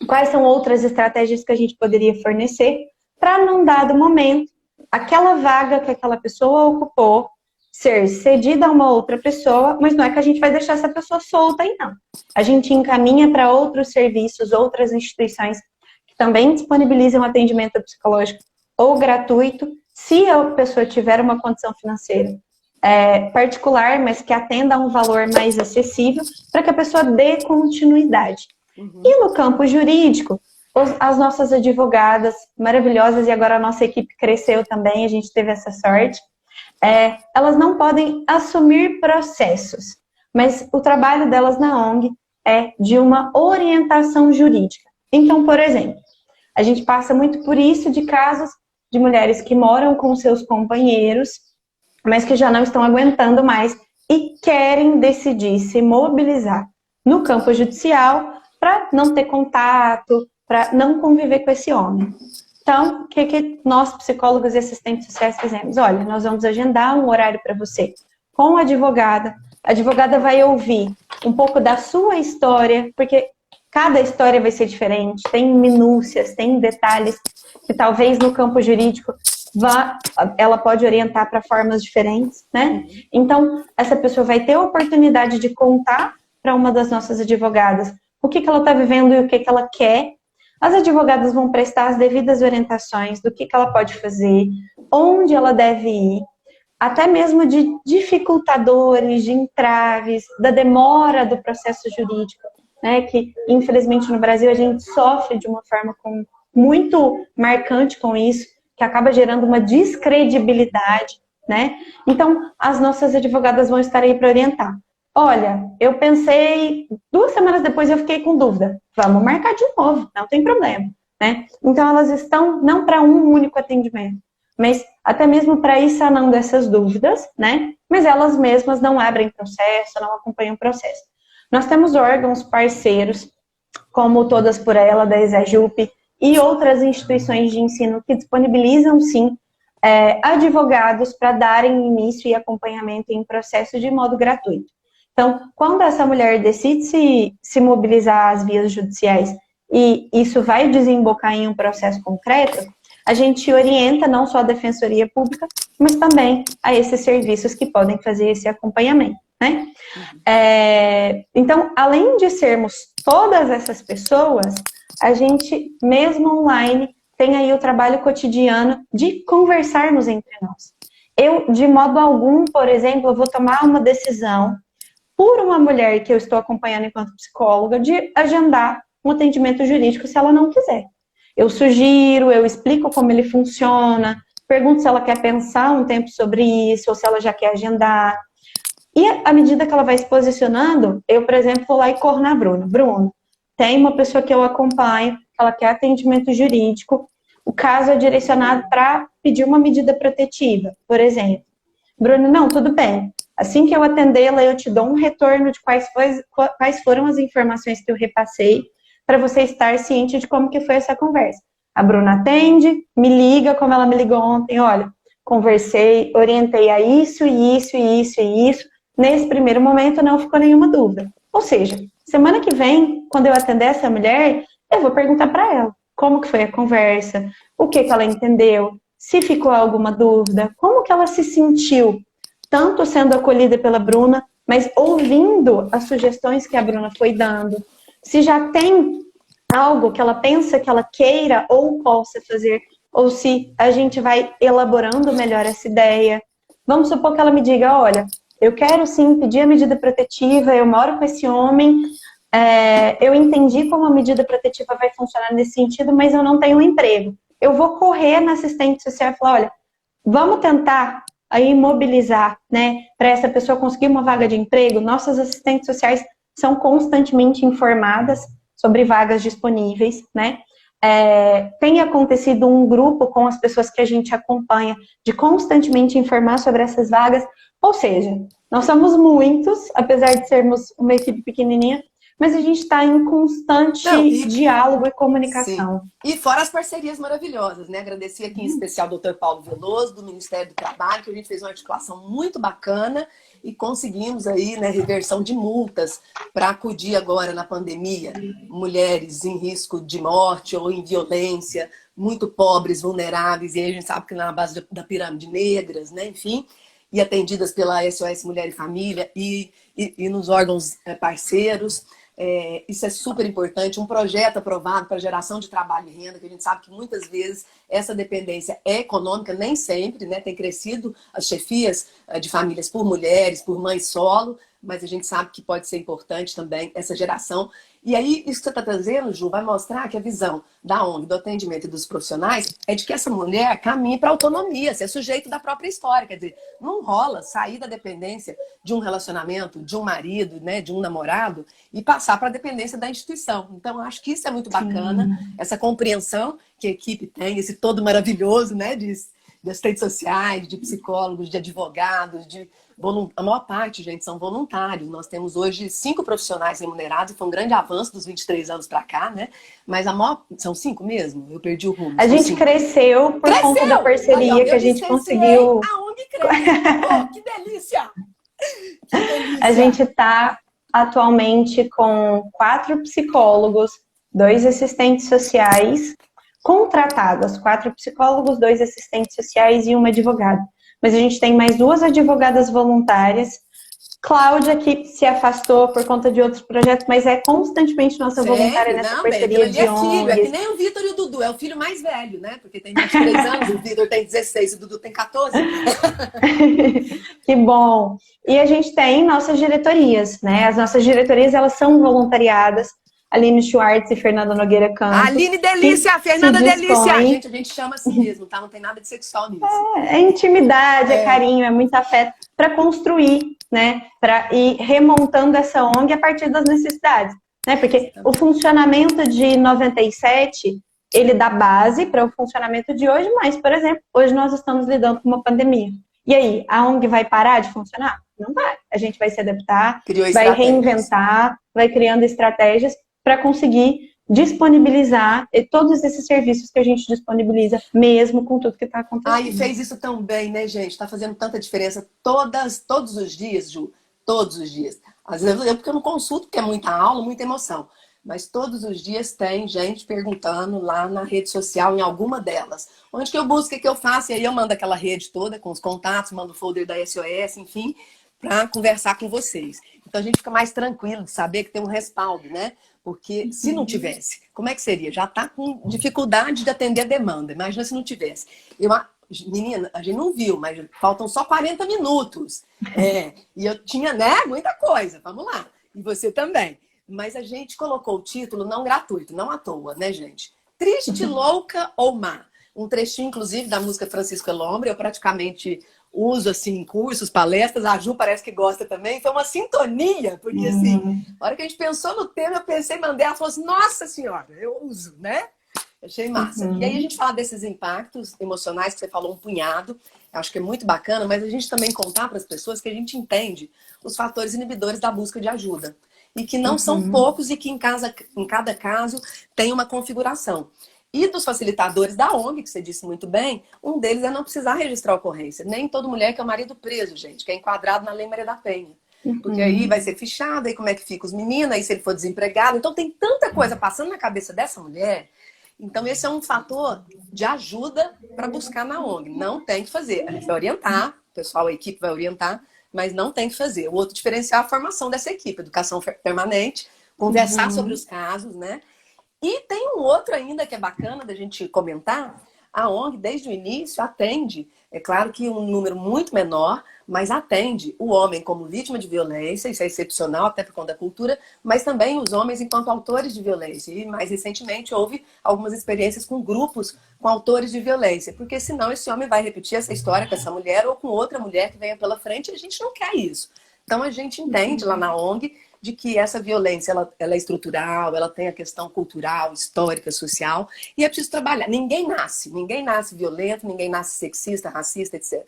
quais são outras estratégias que a gente poderia fornecer, para, num dado momento, aquela vaga que aquela pessoa ocupou ser cedida a uma outra pessoa, mas não é que a gente vai deixar essa pessoa solta aí, não. A gente encaminha para outros serviços, outras instituições que também disponibilizam atendimento psicológico ou gratuito, se a pessoa tiver uma condição financeira particular, mas que atenda a um valor mais acessível, para que a pessoa dê continuidade. E no campo jurídico, as nossas advogadas maravilhosas, e agora a nossa equipe cresceu também, a gente teve essa sorte, elas não podem assumir processos, mas o trabalho delas na ONG é de uma orientação jurídica. Então, por exemplo, a gente passa muito por isso de casos de mulheres que moram com seus companheiros, mas que já não estão aguentando mais e querem decidir se mobilizar no campo judicial para não ter contato, para não conviver com esse homem. Então, o que nós, psicólogos e assistentes sociais, fizemos? Olha, nós vamos agendar um horário para você com a advogada vai ouvir um pouco da sua história, porque cada história vai ser diferente, tem minúcias, tem detalhes que talvez no campo jurídico ela pode orientar para formas diferentes, né? Então, essa pessoa vai ter a oportunidade de contar para uma das nossas advogadas o que ela está vivendo e o que ela quer. As advogadas vão prestar as devidas orientações do que ela pode fazer, onde ela deve ir, até mesmo de dificultadores, de entraves, da demora do processo jurídico, né? Que, infelizmente, no Brasil a gente sofre de uma forma muito marcante com isso, que acaba gerando uma descredibilidade, né? Então, as nossas advogadas vão estar aí para orientar. Olha, eu pensei, 2 semanas depois eu fiquei com dúvida. Vamos marcar de novo, não tem problema, né? Então, elas estão não para um único atendimento, mas até mesmo para ir sanando essas dúvidas, né? Mas elas mesmas não abrem processo, não acompanham processo. Nós temos órgãos parceiros, como Todas por Ela, da Exajup, e outras instituições de ensino que disponibilizam, sim, advogados para darem início e acompanhamento em processo de modo gratuito. Então, quando essa mulher decide se mobilizar às vias judiciais e isso vai desembocar em um processo concreto, a gente orienta não só a Defensoria Pública, mas também a esses serviços que podem fazer esse acompanhamento, né? Então, além de sermos todas essas pessoas, a gente, mesmo online, tem aí o trabalho cotidiano de conversarmos entre nós. Eu, de modo algum, por exemplo, vou tomar uma decisão por uma mulher que eu estou acompanhando enquanto psicóloga de agendar um atendimento jurídico se ela não quiser. Eu sugiro, eu explico como ele funciona, pergunto se ela quer pensar um tempo sobre isso ou se ela já quer agendar. E à medida que ela vai se posicionando, eu, por exemplo, vou lá e corro na Bruna. Bruno, tem uma pessoa que eu acompanho, ela quer atendimento jurídico, o caso é direcionado para pedir uma medida protetiva, por exemplo. Bruno, não, tudo bem. Assim que eu atendê-la, eu te dou um retorno de quais foram as informações que eu repassei, para você estar ciente de como que foi essa conversa. A Bruna atende, me liga, como ela me ligou ontem, olha, conversei, orientei a isso, e isso, e isso, e isso. Nesse primeiro momento não ficou nenhuma dúvida. Ou seja, semana que vem, quando eu atender essa mulher, eu vou perguntar para ela como que foi a conversa, o que ela entendeu, se ficou alguma dúvida, como que ela se sentiu, tanto sendo acolhida pela Bruna, mas ouvindo as sugestões que a Bruna foi dando, se já tem algo que ela pensa que ela queira ou possa fazer, ou se a gente vai elaborando melhor essa ideia. vamos supor que ela me diga, olha, eu quero sim pedir a medida protetiva, eu moro com esse homem, eu entendi como a medida protetiva vai funcionar nesse sentido, mas eu não tenho um emprego. Eu vou correr na assistente social e falar, olha, vamos tentar aí mobilizar, né, para essa pessoa conseguir uma vaga de emprego. Nossas assistentes sociais são constantemente informadas sobre vagas disponíveis, né? Tem acontecido um grupo com as pessoas que a gente acompanha de constantemente informar sobre essas vagas. Ou seja, nós somos muitos, apesar de sermos uma equipe pequenininha, mas a gente está em constante diálogo e comunicação. Sim. E fora as parcerias maravilhosas, né? Agradecer aqui em especial ao Dr. Paulo Veloso, do Ministério do Trabalho, que a gente fez uma articulação muito bacana e conseguimos aí, né, reversão de multas para acudir agora na pandemia mulheres em risco de morte ou em violência, muito pobres, vulneráveis, e aí a gente sabe que na base da pirâmide negras, né? Enfim, e atendidas pela SOS Mulher e Família e nos órgãos parceiros. Isso é super importante, um projeto aprovado para geração de trabalho e renda, que a gente sabe que muitas vezes essa dependência é econômica, nem sempre, né? Tem crescido as chefias de famílias por mulheres, por mães solo, mas a gente sabe que pode ser importante também essa geração. E aí, isso que você está trazendo, Ju, vai mostrar que a visão da ONG, do atendimento e dos profissionais é de que essa mulher caminha para a autonomia, ser sujeito da própria história. Quer dizer, não rola sair da dependência de um relacionamento, de um marido, né, de um namorado, e passar para a dependência da instituição. Então, eu acho que isso é muito bacana, essa compreensão que a equipe tem, esse todo maravilhoso, né, de assistentes sociais, de psicólogos, de advogados, a maior parte, gente, são voluntários. Nós temos hoje 5 profissionais remunerados, foi um grande avanço dos 23 anos para cá, né? Mas são 5 mesmo? Eu perdi o rumo. A gente cresceu por conta da parceria que a gente conseguiu. Aonde cresce? Oh, que delícia! Que delícia! A gente está atualmente com 4 psicólogos, 2 assistentes sociais contratados, 4 psicólogos, 2 assistentes sociais e uma advogada. Mas a gente tem mais 2 advogadas voluntárias. Cláudia, que se afastou por conta de outros projetos, mas é constantemente nossa voluntária nessa parceria de ONGs. Filho, é que nem o Vitor e o Dudu, é o filho mais velho, né? Porque tem 23 anos, o Vitor tem 16, o Dudu tem 14. Que bom! E a gente tem nossas diretorias, né? As nossas diretorias, elas são voluntariadas. Aline Schwartz e Fernanda Nogueira Campos. Aline Delícia, Fernanda Delícia. A gente chama assim mesmo, tá? Não tem nada de sexual nisso. É intimidade, é carinho, é muito afeto para construir, né? Para ir remontando essa ONG a partir das necessidades, né? Porque o funcionamento de 97, ele dá base para o funcionamento de hoje, mas, por exemplo, hoje nós estamos lidando com uma pandemia. E aí, a ONG vai parar de funcionar? Não vai. A gente vai se adaptar, vai reinventar, vai criando estratégias para conseguir disponibilizar todos esses serviços que a gente disponibiliza, mesmo com tudo que está acontecendo. E fez isso tão bem, né, gente? Está fazendo tanta diferença todos os dias, Ju. Todos os dias. Às vezes porque eu não consulto, porque é muita aula, muita emoção. Mas todos os dias tem gente perguntando lá na rede social, em alguma delas. Onde que eu busco, o que eu faço? E aí eu mando aquela rede toda com os contatos, mando o folder da SOS, enfim, para conversar com vocês. Então a gente fica mais tranquilo de saber que tem um respaldo, né? Porque se não tivesse, como é que seria? Já está com dificuldade de atender a demanda. Imagina se não tivesse. Menina, a gente não viu, mas faltam só 40 minutos. E eu tinha, né, muita coisa. Vamos lá. E você também. Mas a gente colocou o título não gratuito, não à toa, né, gente? Triste, louca ou má? Um trechinho, inclusive, da música Francisco Elombre. Eu praticamente uso, assim, em cursos, palestras. A Ju parece que gosta também. Foi uma sintonia, porque, assim, na hora que a gente pensou no tema, eu pensei, mandei, ela falou assim, nossa senhora, eu uso, né? Achei massa. E aí a gente fala desses impactos emocionais, que você falou um punhado. Eu acho que é muito bacana, mas a gente também contar para as pessoas que a gente entende os fatores inibidores da busca de ajuda. E que não são poucos e que em cada caso tem uma configuração. E dos facilitadores da ONG, que você disse muito bem, um deles é não precisar registrar a ocorrência. Nem toda mulher quer o marido preso, gente, que é enquadrado na Lei Maria da Penha. Porque aí vai ser fichado, aí como é que fica os meninos, aí se ele for desempregado. Então tem tanta coisa passando na cabeça dessa mulher. Então esse é um fator de ajuda para buscar na ONG. Não tem que fazer. A gente vai orientar, o pessoal, a equipe vai orientar, mas não tem que fazer. O outro diferencial é a formação dessa equipe, educação permanente, conversar sobre os casos, né? E tem um outro ainda que é bacana da gente comentar, A ONG, desde o início, atende, é claro que um número muito menor, mas atende o homem como vítima de violência, isso é excepcional até por conta da cultura, mas também os homens enquanto autores de violência. E mais recentemente houve algumas experiências com grupos com autores de violência, porque senão esse homem vai repetir essa história com essa mulher ou com outra mulher que venha pela frente e a gente não quer isso. Então a gente entende lá na ONG de que essa violência ela é estrutural, ela tem a questão cultural, histórica, social, e é preciso trabalhar. Ninguém nasce violento, ninguém nasce sexista, racista, etc.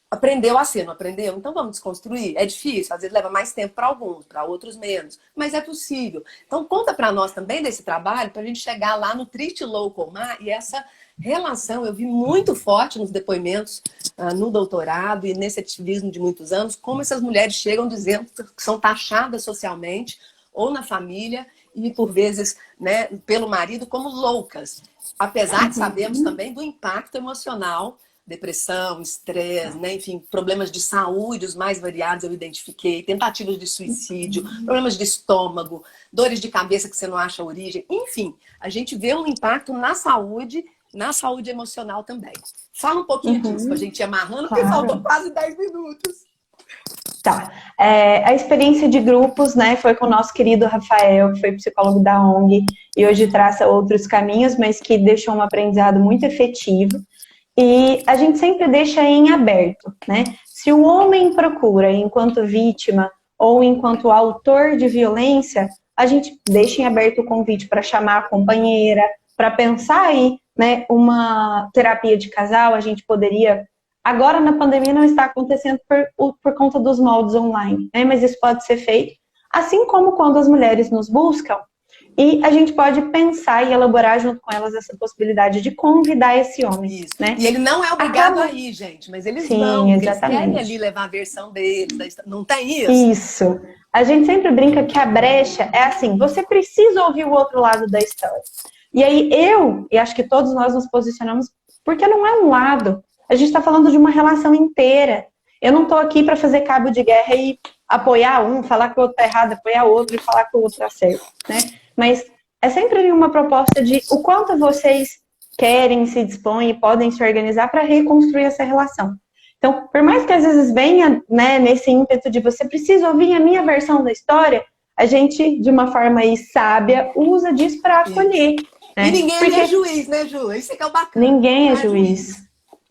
Aprendeu a ser, não aprendeu? Então vamos desconstruir. É difícil, às vezes leva mais tempo para alguns, para outros menos, mas é possível. Então conta para nós também desse trabalho, para a gente chegar lá no Triste Louco Mar, e essa relação eu vi muito forte nos depoimentos no doutorado e nesse ativismo de muitos anos, como essas mulheres chegam dizendo que são taxadas socialmente ou na família e por vezes, né, pelo marido como loucas. Apesar de sabermos também do impacto emocional, depressão, estresse, né? Enfim, problemas de saúde, os mais variados eu identifiquei, tentativas de suicídio, problemas de estômago, dores de cabeça que você não acha a origem. Enfim, a gente vê um impacto na saúde emocional também. Fala um pouquinho disso, pra gente ir amarrando, porque faltam quase 10 minutos. Tá. A experiência de grupos, né, foi com o nosso querido Rafael, que foi psicólogo da ONG, e hoje traça outros caminhos, mas que deixou um aprendizado muito efetivo. E a gente sempre deixa em aberto, né? Se o homem procura enquanto vítima ou enquanto autor de violência, a gente deixa em aberto o convite para chamar a companheira, para pensar aí, né, uma terapia de casal. A gente poderia... Agora, na pandemia, não está acontecendo por conta dos moldes online, né? Mas isso pode ser feito, assim como quando as mulheres nos buscam, e a gente pode pensar e elaborar junto com elas essa possibilidade de convidar esse homem. Isso. Né? E ele não é obrigado a ir, gente, mas eles vão, porque eles querem ali levar a versão deles. Não tem isso? Isso. A gente sempre brinca que a brecha é assim, você precisa ouvir o outro lado da história. E aí e acho que todos nós nos posicionamos, porque não é um lado. A gente está falando de uma relação inteira. Eu não estou aqui para fazer cabo de guerra e apoiar um, falar que o outro está errado, apoiar o outro e falar que o outro está certo, né? Mas é sempre uma proposta de o quanto vocês querem, se dispõem e podem se organizar para reconstruir essa relação. Então, por mais que às vezes venha, né, nesse ímpeto de você precisa ouvir a minha versão da história, a gente, de uma forma aí sábia, usa disso para acolher. Né? E ninguém é juiz, né, Ju? Isso que é o bacana. Ninguém é juiz.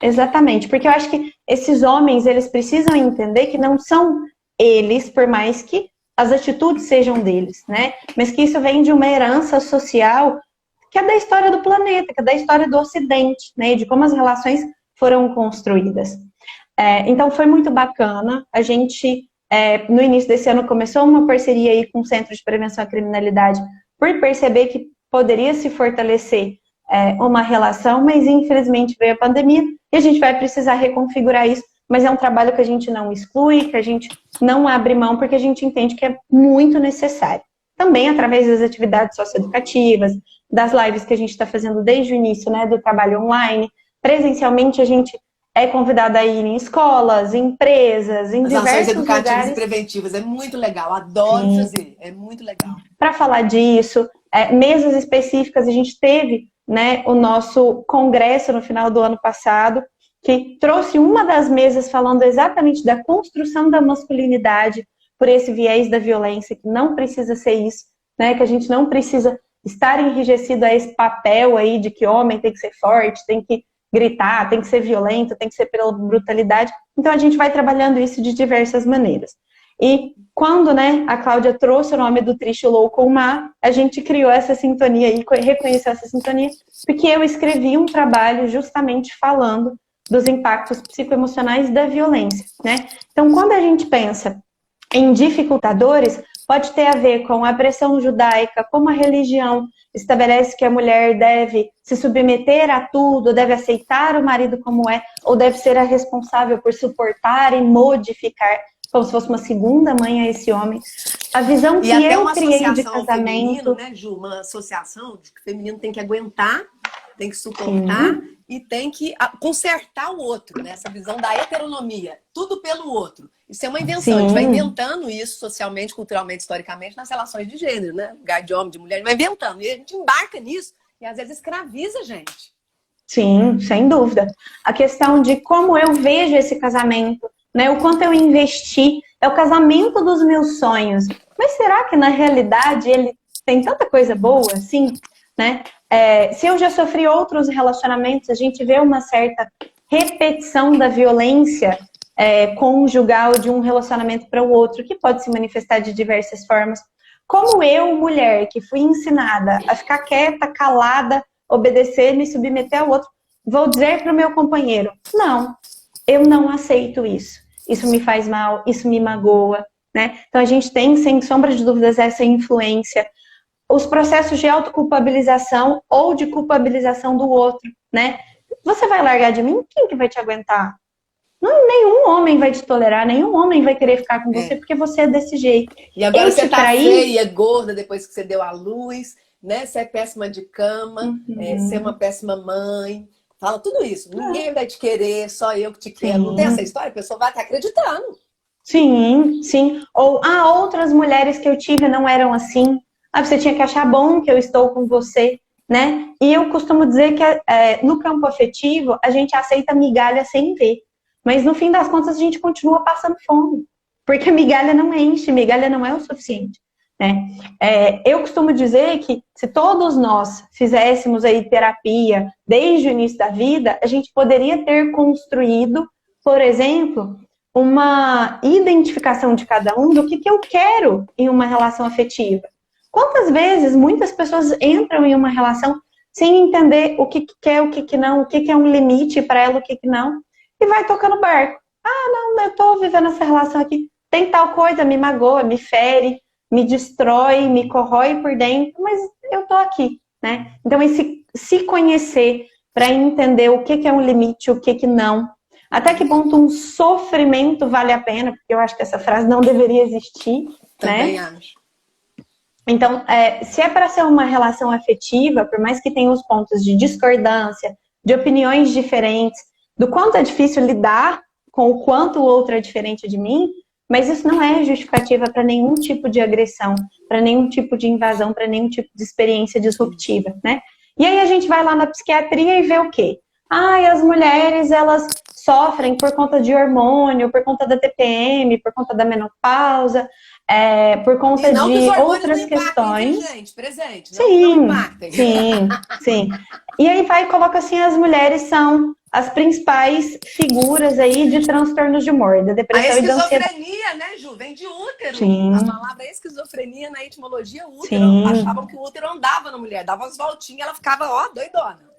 Exatamente, porque eu acho que esses homens, eles precisam entender que não são eles, por mais que as atitudes sejam deles, né? Mas que isso vem de uma herança social que é da história do planeta, que é da história do Ocidente, né? De como as relações foram construídas. Então foi muito bacana. A gente, no início desse ano, começou uma parceria aí com o Centro de Prevenção à Criminalidade por perceber que poderia se fortalecer uma relação, mas infelizmente veio a pandemia e a gente vai precisar reconfigurar isso. Mas é um trabalho que a gente não exclui, que a gente não abre mão, porque a gente entende que é muito necessário. Também através das atividades socioeducativas, das lives que a gente está fazendo desde o início, né, do trabalho online. Presencialmente, a gente é convidado a ir em escolas, em empresas, em diversos ações educativas lugares. E preventivas. É muito legal, adoro fazer. É muito legal. Para falar disso, mesas específicas, a gente teve, né, o nosso congresso no final do ano passado, que trouxe uma das mesas falando exatamente da construção da masculinidade por esse viés da violência, que não precisa ser isso, né? Que a gente não precisa estar enrijecido a esse papel aí de que homem tem que ser forte, tem que gritar, tem que ser violento, tem que ser pela brutalidade. Então a gente vai trabalhando isso de diversas maneiras. E quando, né, a Cláudia trouxe o nome do Triste Louco Mar, a gente criou essa sintonia e reconheceu essa sintonia, porque eu escrevi um trabalho justamente falando dos impactos psicoemocionais da violência, né? Então, quando a gente pensa em dificultadores, pode ter a ver com a pressão judaica, como a religião estabelece que a mulher deve se submeter a tudo, deve aceitar o marido como é, ou deve ser a responsável por suportar e modificar, como se fosse uma segunda mãe a esse homem. A visão que eu criei de casamento... Né, Ju? Uma associação de que o feminino tem que aguentar, tem que suportar... Sim. E tem que consertar o outro, né? Essa visão da heteronomia, tudo pelo outro. Isso é uma invenção, Sim. A gente vai inventando isso socialmente, culturalmente, historicamente, nas relações de gênero, né? Lugar de homem, de mulher, vai inventando. E a gente embarca nisso e às vezes escraviza a gente. Sim, sem dúvida. A questão de como eu vejo esse casamento, né? O quanto eu investi, é o casamento dos meus sonhos. Mas será que na realidade ele tem tanta coisa boa assim, né? Se eu já sofri outros relacionamentos, a gente vê uma certa repetição da violência conjugal de um relacionamento para o outro, que pode se manifestar de diversas formas. Como eu, mulher, que fui ensinada a ficar quieta, calada, obedecer, me submeter ao outro, vou dizer para o meu companheiro, não, eu não aceito isso. Isso me faz mal, isso me magoa, né? Então a gente tem, sem sombra de dúvidas, essa influência. Os processos de autoculpabilização ou de culpabilização do outro, né? Você vai largar de mim? Quem que vai te aguentar? Não, nenhum homem vai te tolerar, nenhum homem vai querer ficar com você porque você é desse jeito. E agora você tá feia, gorda, depois que você deu à luz, né? Você é péssima de cama, você é uma péssima mãe. Fala tudo isso. Ninguém vai te querer, só eu que te quero. Sim. Não tem essa história? A pessoa vai estar acreditando. Sim, sim. Ou, outras mulheres que eu tive não eram assim. Você tinha que achar bom que eu estou com você, né? E eu costumo dizer que no campo afetivo, a gente aceita migalha sem ver. Mas no fim das contas, a gente continua passando fome. Porque migalha não enche, migalha não é o suficiente. Né? Eu costumo dizer que se todos nós fizéssemos aí terapia desde o início da vida, a gente poderia ter construído, por exemplo, uma identificação de cada um do que eu quero em uma relação afetiva. Quantas vezes muitas pessoas entram em uma relação sem entender o que quer, o que não, o que é um limite para ela, o que não, e vai tocando barco. Não, eu tô vivendo essa relação aqui, tem tal coisa, me magoa, me fere, me destrói, me corrói por dentro, mas eu tô aqui, né? Então, esse se conhecer para entender o que é um limite, o que não, até que ponto um sofrimento vale a pena, porque eu acho que essa frase não deveria existir, também, né? Acho. Então, se é para ser uma relação afetiva, por mais que tenha os pontos de discordância, de opiniões diferentes, do quanto é difícil lidar com o quanto o outro é diferente de mim, mas isso não é justificativa para nenhum tipo de agressão, para nenhum tipo de invasão, para nenhum tipo de experiência disruptiva, né? E aí a gente vai lá na psiquiatria e vê o quê? As mulheres, elas sofrem por conta de hormônio, por conta da TPM, por conta da menopausa, por conta de outras questões. Impactem, gente, presente. Sim, sim. E aí vai e coloca assim, as mulheres são as principais figuras aí de transtornos de humor, da depressão e da ansiedade. A esquizofrenia, né, Ju? Vem de útero. Sim. A palavra esquizofrenia na etimologia útero. Sim. Achavam que o útero andava na mulher, dava umas voltinhas, ela ficava, doidona.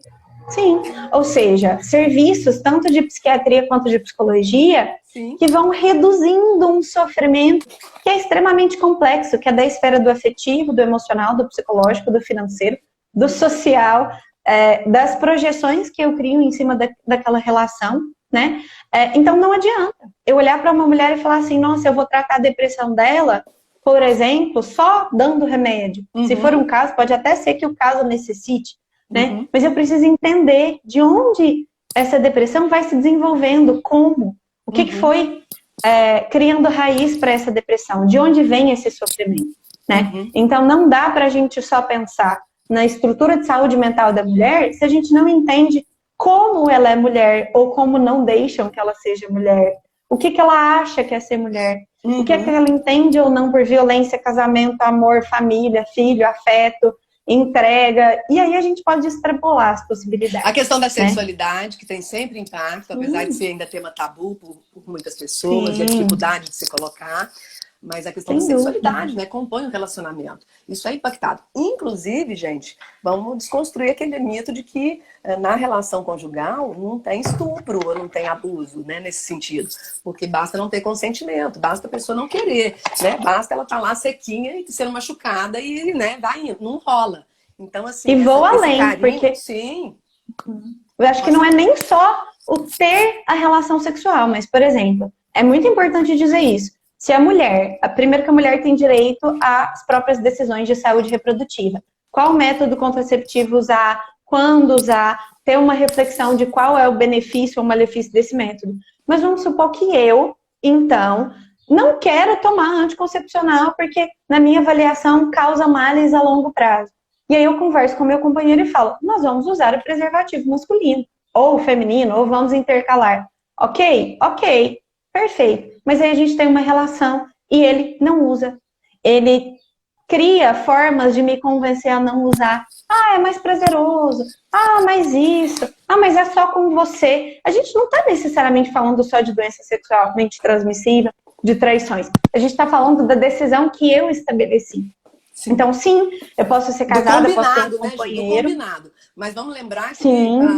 Sim, ou seja, serviços tanto de psiquiatria quanto de psicologia Sim. que vão reduzindo um sofrimento que é extremamente complexo, que é da esfera do afetivo, do emocional, do psicológico, do financeiro, do social, das projeções que eu crio em cima daquela relação, né? Então não adianta eu olhar para uma mulher e falar assim, nossa, eu vou tratar a depressão dela, por exemplo, só dando remédio. Uhum. Se for um caso, pode até ser que o caso necessite, né? Uhum. Mas eu preciso entender de onde essa depressão vai se desenvolvendo, como, o que foi criando raiz para essa depressão, de onde vem esse sofrimento, né? Uhum. Então não dá para a gente só pensar na estrutura de saúde mental da mulher se a gente não entende como ela é mulher ou como não deixam que ela seja mulher, o que ela acha que é ser mulher, o que é que ela entende ou não por violência, casamento, amor, família, filho, afeto, entrega, e aí a gente pode extrapolar as possibilidades. A questão da sexualidade, que tem sempre impacto, apesar de ser ainda tema tabu por muitas pessoas, e a dificuldade de se colocar, mas a questão da sexualidade, né, compõe um relacionamento. Isso é impactado. Inclusive, gente, vamos desconstruir aquele mito de que na relação conjugal não tem estupro ou não tem abuso, né, nesse sentido. Porque basta não ter consentimento, basta a pessoa não querer, né? Basta ela estar lá sequinha e sendo machucada e, né, vai indo, não rola. Então, assim... E vou além, carinho, porque... Sim. Eu acho que não é nem só o ter a relação sexual, mas, por exemplo, é muito importante dizer isso. Se a mulher, primeiro que a mulher tem direito às próprias decisões de saúde reprodutiva. Qual método contraceptivo usar, quando usar, ter uma reflexão de qual é o benefício ou malefício desse método. Mas vamos supor que eu, então, não quero tomar anticoncepcional porque, na minha avaliação, causa males a longo prazo. E aí eu converso com o meu companheiro e falo, nós vamos usar o preservativo masculino, ou feminino, ou vamos intercalar. Ok? Ok. Perfeito. Mas aí a gente tem uma relação e ele não usa. Ele cria formas de me convencer a não usar. Ah, é mais prazeroso. Ah, mas isso. Ah, mas é só com você. A gente não está necessariamente falando só de doença sexualmente transmissível, de traições. A gente está falando da decisão que eu estabeleci. Sim. Então, sim, eu posso ser casada, posso ter um companheiro. Do combinado. Mas vamos lembrar que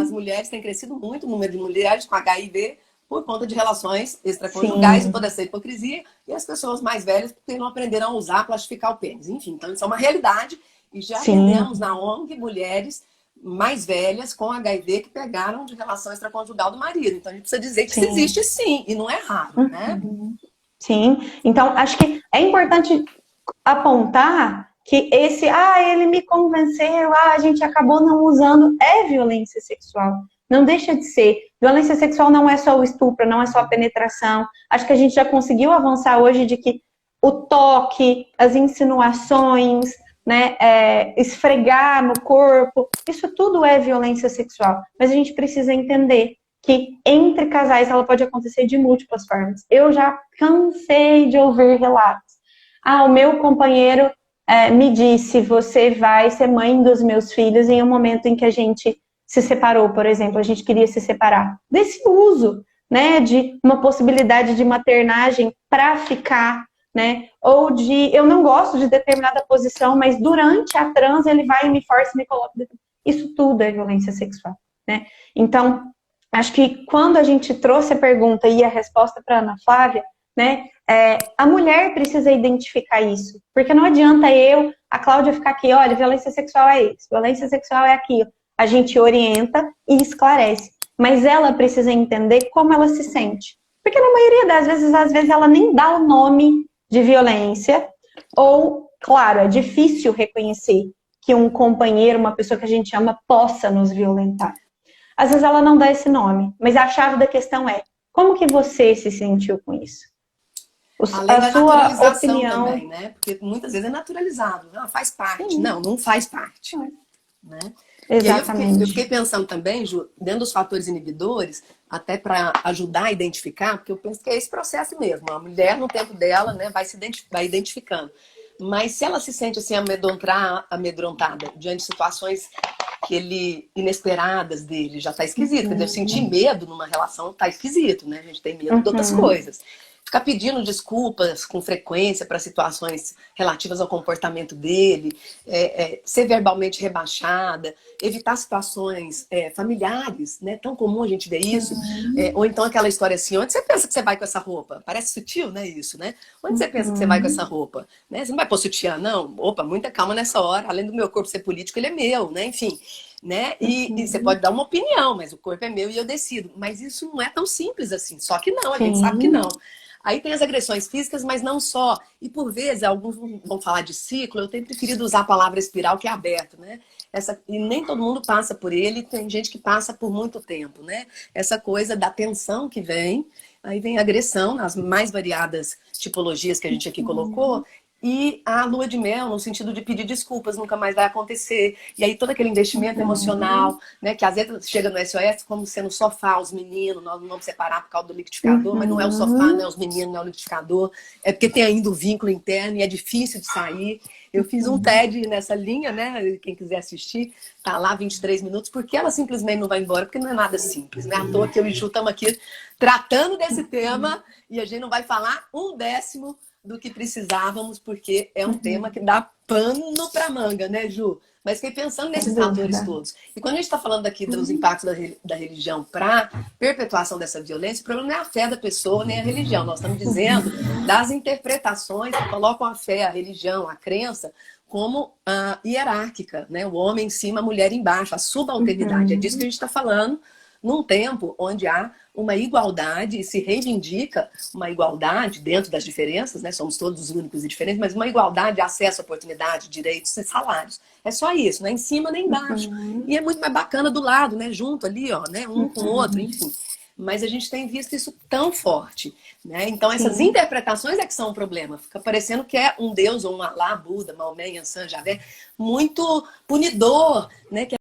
as mulheres têm crescido muito, o número de mulheres com HIV, por conta de relações extraconjugais e toda essa hipocrisia, e as pessoas mais velhas porque não aprenderam a usar, plastificar o pênis. Enfim, então isso é uma realidade, e já temos na ONG mulheres mais velhas com HIV que pegaram de relação extraconjugal do marido. Então a gente precisa dizer que isso existe sim, e não é raro, né? Sim, então acho que é importante apontar que esse, ele me convenceu, a gente acabou não usando, é violência sexual. Não deixa de ser. Violência sexual não é só o estupro, não é só a penetração. Acho que a gente já conseguiu avançar hoje de que o toque, as insinuações, né, esfregar no corpo, isso tudo é violência sexual. Mas a gente precisa entender que entre casais ela pode acontecer de múltiplas formas. Eu já cansei de ouvir relatos. O meu companheiro me disse, você vai ser mãe dos meus filhos em um momento em que a gente se separou, por exemplo, a gente queria se separar. Desse uso, né, de uma possibilidade de maternagem para ficar, né, ou de, eu não gosto de determinada posição, mas durante a trans ele vai e me força e me coloca. Isso tudo é violência sexual, né? Então, acho que quando a gente trouxe a pergunta e a resposta para Ana Flávia, né, a mulher precisa identificar isso, porque não adianta a Cláudia, ficar aqui, olha, violência sexual é isso, violência sexual é aquilo. A gente orienta e esclarece, mas ela precisa entender como ela se sente, porque na maioria das vezes, às vezes ela nem dá o nome de violência, ou, claro, é difícil reconhecer que um companheiro, uma pessoa que a gente ama, possa nos violentar. Às vezes ela não dá esse nome, mas a chave da questão é, como que você se sentiu com isso? Além da naturalização também, né? Porque muitas vezes é naturalizado, faz parte. Sim. Não faz parte. Né? Exatamente. E aí eu fiquei pensando também, Ju, dentro dos fatores inibidores, até para ajudar a identificar, porque eu penso que é esse processo mesmo. A mulher, no tempo dela, né, vai identificando. Mas se ela se sente assim amedrontada diante de situações inesperadas dele, já tá esquisito. Quer dizer, eu sentir medo numa relação tá esquisito, né? A gente tem medo de outras coisas. Ficar pedindo desculpas com frequência para situações relativas ao comportamento dele, ser verbalmente rebaixada, evitar situações familiares, né? Tão comum a gente ver isso. Ou então aquela história assim, onde você pensa que você vai com essa roupa? Parece sutil, né, isso, né? Onde você pensa que você vai com essa roupa? Né? Você não vai pôr sutiã, não? Opa, muita calma nessa hora. Além do meu corpo ser político, ele é meu, né? Enfim, né? E você pode dar uma opinião, mas o corpo é meu e eu decido. Mas isso não é tão simples assim. Só que não, a gente sabe que não. Aí tem as agressões físicas, mas não só. E por vezes, alguns vão falar de ciclo, eu tenho preferido usar a palavra espiral, que é aberto, né? E nem todo mundo passa por ele, tem gente que passa por muito tempo, né? Essa coisa da tensão que vem, aí vem a agressão, nas mais variadas tipologias que a gente aqui colocou, e a lua de mel, no sentido de pedir desculpas, nunca mais vai acontecer. E aí todo aquele investimento emocional, né? Que às vezes chega no SOS como sendo sofá, os meninos, nós não vamos separar por causa do liquidificador, mas não é o sofá, não é os meninos, não é o liquidificador. É porque tem ainda o vínculo interno e é difícil de sair. Eu fiz um TED nessa linha, né? Quem quiser assistir, tá lá 23 minutos, porque ela simplesmente não vai embora, porque não é nada simples, né? À toa que eu e Ju estamos aqui tratando desse tema e a gente não vai falar 1/10 do que precisávamos, porque é um tema que dá pano para manga, né, Ju? Mas fiquei pensando nesses fatores todos. E quando a gente está falando aqui dos impactos da religião para perpetuação dessa violência, o problema não é a fé da pessoa nem a religião. Nós estamos dizendo das interpretações que colocam a fé, a religião, a crença como hierárquica, né? O homem em cima, a mulher embaixo, a subalternidade. É disso que a gente está falando num tempo onde há uma igualdade e se reivindica uma igualdade dentro das diferenças, né? Somos todos únicos e diferentes, mas uma igualdade de acesso à oportunidade, direitos e salários. É só isso, não é em cima nem embaixo. E é muito mais bacana do lado, né? Junto ali, ó, né? Um com o outro, enfim. Mas a gente tem visto isso tão forte, né? Então essas interpretações é que são um problema. Fica parecendo que é um Deus ou um Alá, Buda, Maomé, Yansan, Javé, muito punidor, né? Que